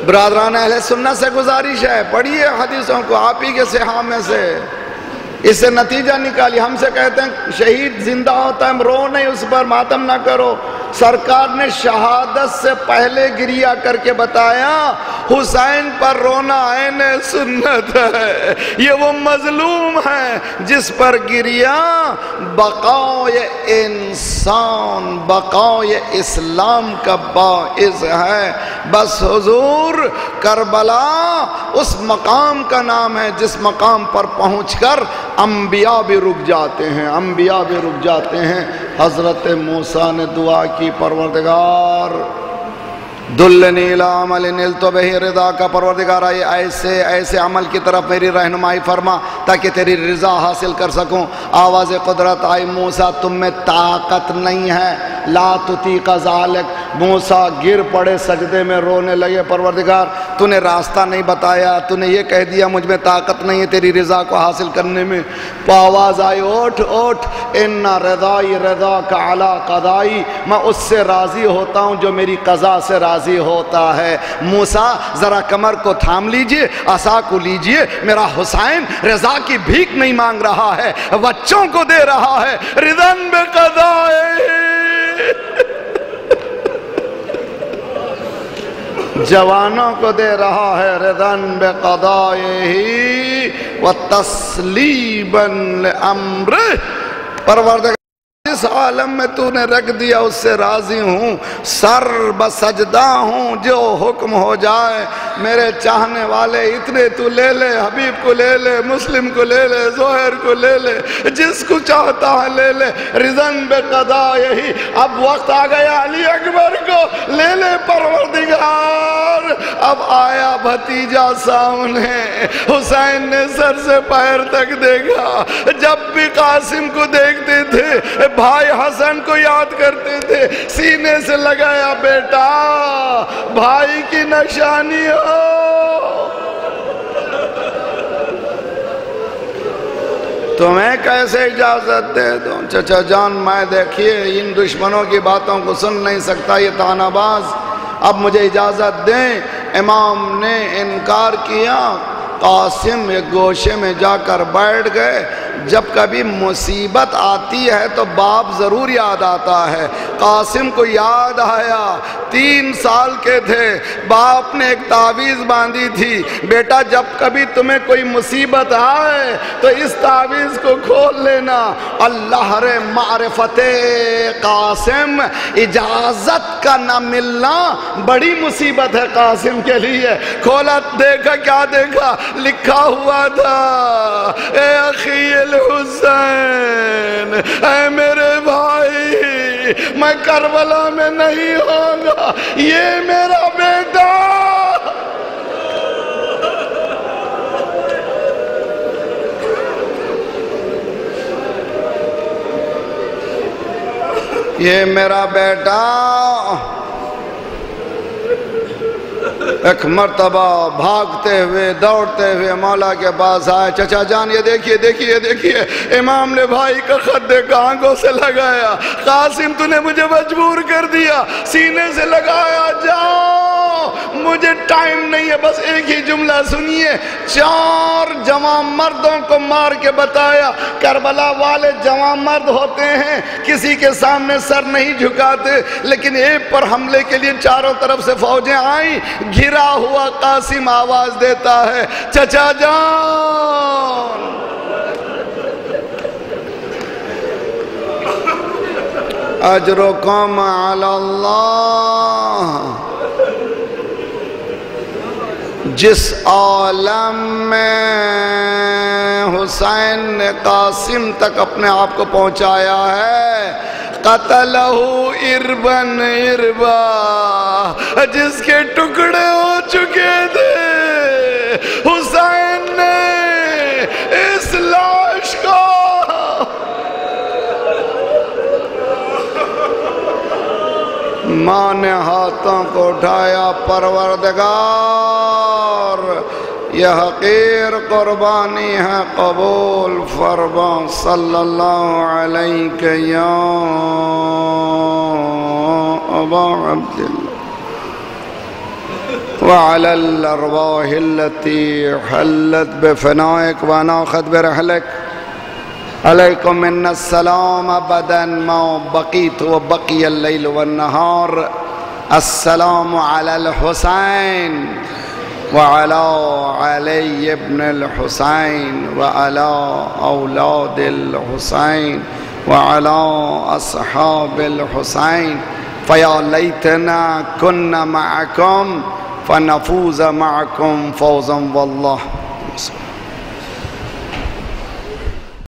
برادران اہل سنت سے گزارش ہے، پڑھیے حدیثوں کو آپ ہی کے صحاح میں سے. اس سے نتیجہ نکالی. ہم سے کہتے ہیں شہید زندہ ہوتا ہے، رو نہیں، اس پر ماتم نہ کرو. سرکار نے شہادت سے پہلے گریہ کر کے بتایا حسین پر رونا عین سنت ہے. یہ وہ مظلوم ہے جس پر گریہ بقائے انسان، بقائے اسلام کا باعث ہے. بس حضور کربلا اس مقام کا نام ہے جس مقام پر پہنچ کر انبیاء بھی رک جاتے ہیں، انبیاء بھی رک جاتے ہیں. حضرت موسیٰ نے دعا کی، پروردگار دلنی الی عمل نلت بہ رضا کا، پروردگار ایسے ایسے عمل کی طرف میری رہنمائی فرما تاکہ تیری رضا حاصل کر سکوں. آواز قدرت آئی، موسیٰ تم میں طاقت نہیں ہے، لا تطیق ذالک. موسیٰ گر پڑے سجدے میں، رونے لگے. پروردگار تو نے راستہ نہیں بتایا، تو نے یہ کہہ دیا مجھ میں طاقت نہیں ہے تیری رضا کو حاصل کرنے میں. آواز آئی، اٹھ اٹھ، ان رضائی رضا کا علی قضائی، میں اس سے راضی ہوتا ہوں جو میری قضا سے راضی ہوتا ہے. موسیٰ ذرا کمر کو تھام لیجئے، عصا کو لیجئے. میرا حسین رضا کی بھیک نہیں مانگ رہا ہے، بچوں کو دے رہا ہے. رضن بقضائے، جوانوں کو دے رہا ہے. رضن بقضائے وتسلیبا لامرہ. پروردگار جس عالم میں تو نے رکھ دیا اس سے راضی ہوں، سر بسجدہ ہوں، جو حکم ہو جائے. میرے چاہنے والے اتنے تو لے لے، حبیب کو لے لے، مسلم کو لے لے، زہر کو لے لے، جس کو چاہتا ہے لے لے. رضن بقضائہ. اب وقت آ گیا علی اکبر کو لے لے پروردگار. اب آیا بھتیجا سامنے، حسین نے سر سے پیر تک دیکھا. جب بھی قاسم کو دیکھتے تھے بھائی حسن کو یاد کرتے تھے، سینے سے لگایا بیٹا بھائی کی نشانی ہو. تمہیں کیسے اجازت دے دوں؟ چچا جان میں دیکھیے ان دشمنوں کی باتوں کو سن نہیں سکتا، یہ طعنہ باز. اب مجھے اجازت دیں. امام نے انکار کیا. قاسم ایک گوشے میں جا کر بیٹھ گئے. جب کبھی مصیبت آتی ہے تو باپ ضرور یاد آتا ہے۔ قاسم کو یاد آیا، 3 سال کے تھے، باپ نے ایک تعویذ باندھی تھی، بیٹا جب کبھی تمہیں کوئی مصیبت آئے تو اس تعویذ کو کھول لینا۔ اللہ رے معرفت قاسم، اجازت کا نہ ملنا بڑی مصیبت ہے قاسم کے لیے۔ کھولا، دیکھا، کیا دیکھا؟ لکھا ہوا تھا، اے اخی الحسین، اے میرے بھائی، میں کربلا میں نہیں ہوں گا، یہ میرا بیٹا۔ یہ میرا بیٹا۔ ایک مرتبہ بھاگتے ہوئے دوڑتے ہوئے مولا کے پاس آئے، چچا جان یہ دیکھیے دیکھیے دیکھیے، امام نے بھائی کا خط دیکھا، آنکھوں سے لگایا، قاسم تو نے مجھے مجبور کر دیا، سینے سے لگایا، جاؤ مجھے ٹائم نہیں ہے، بس ایک ہی جملہ سنیے۔ 4 جوان مردوں کو مار کے بتایا، کربلا والے جوان مرد ہوتے ہیں، کسی کے سامنے سر نہیں جھکاتے، لیکن ایک پر حملے کے لیے چاروں طرف سے فوجیں آئیں، گھرا ہوا قاسم آواز دیتا ہے، چچا جان اجرکم علی اللہ۔ جس عالم میں حسین نے قاسم تک اپنے آپ کو پہنچایا ہے، قتلہ اربن اربا، جس کے ٹکڑے ہو چکے تھے، حسین نے اس لاش کو ماں نے ہاتھوں کو اٹھایا، پروردگار یہ حقیر قربانی ہے، قبول فرما، صلی اللہ علیہ یا ابا عبداللہ وعلى الارواح التي حلت بفنائك وناخت برحلك عليكم منا السلام ابدا ما بقيت وبقي الليل والنهار. السلام على الحسين وعلى علي ابن الحسين وعلى أولاد الحسين وعلى أصحاب الحسين. فيا ليتنا كنا معكم فنفوز معكم فوزا والله.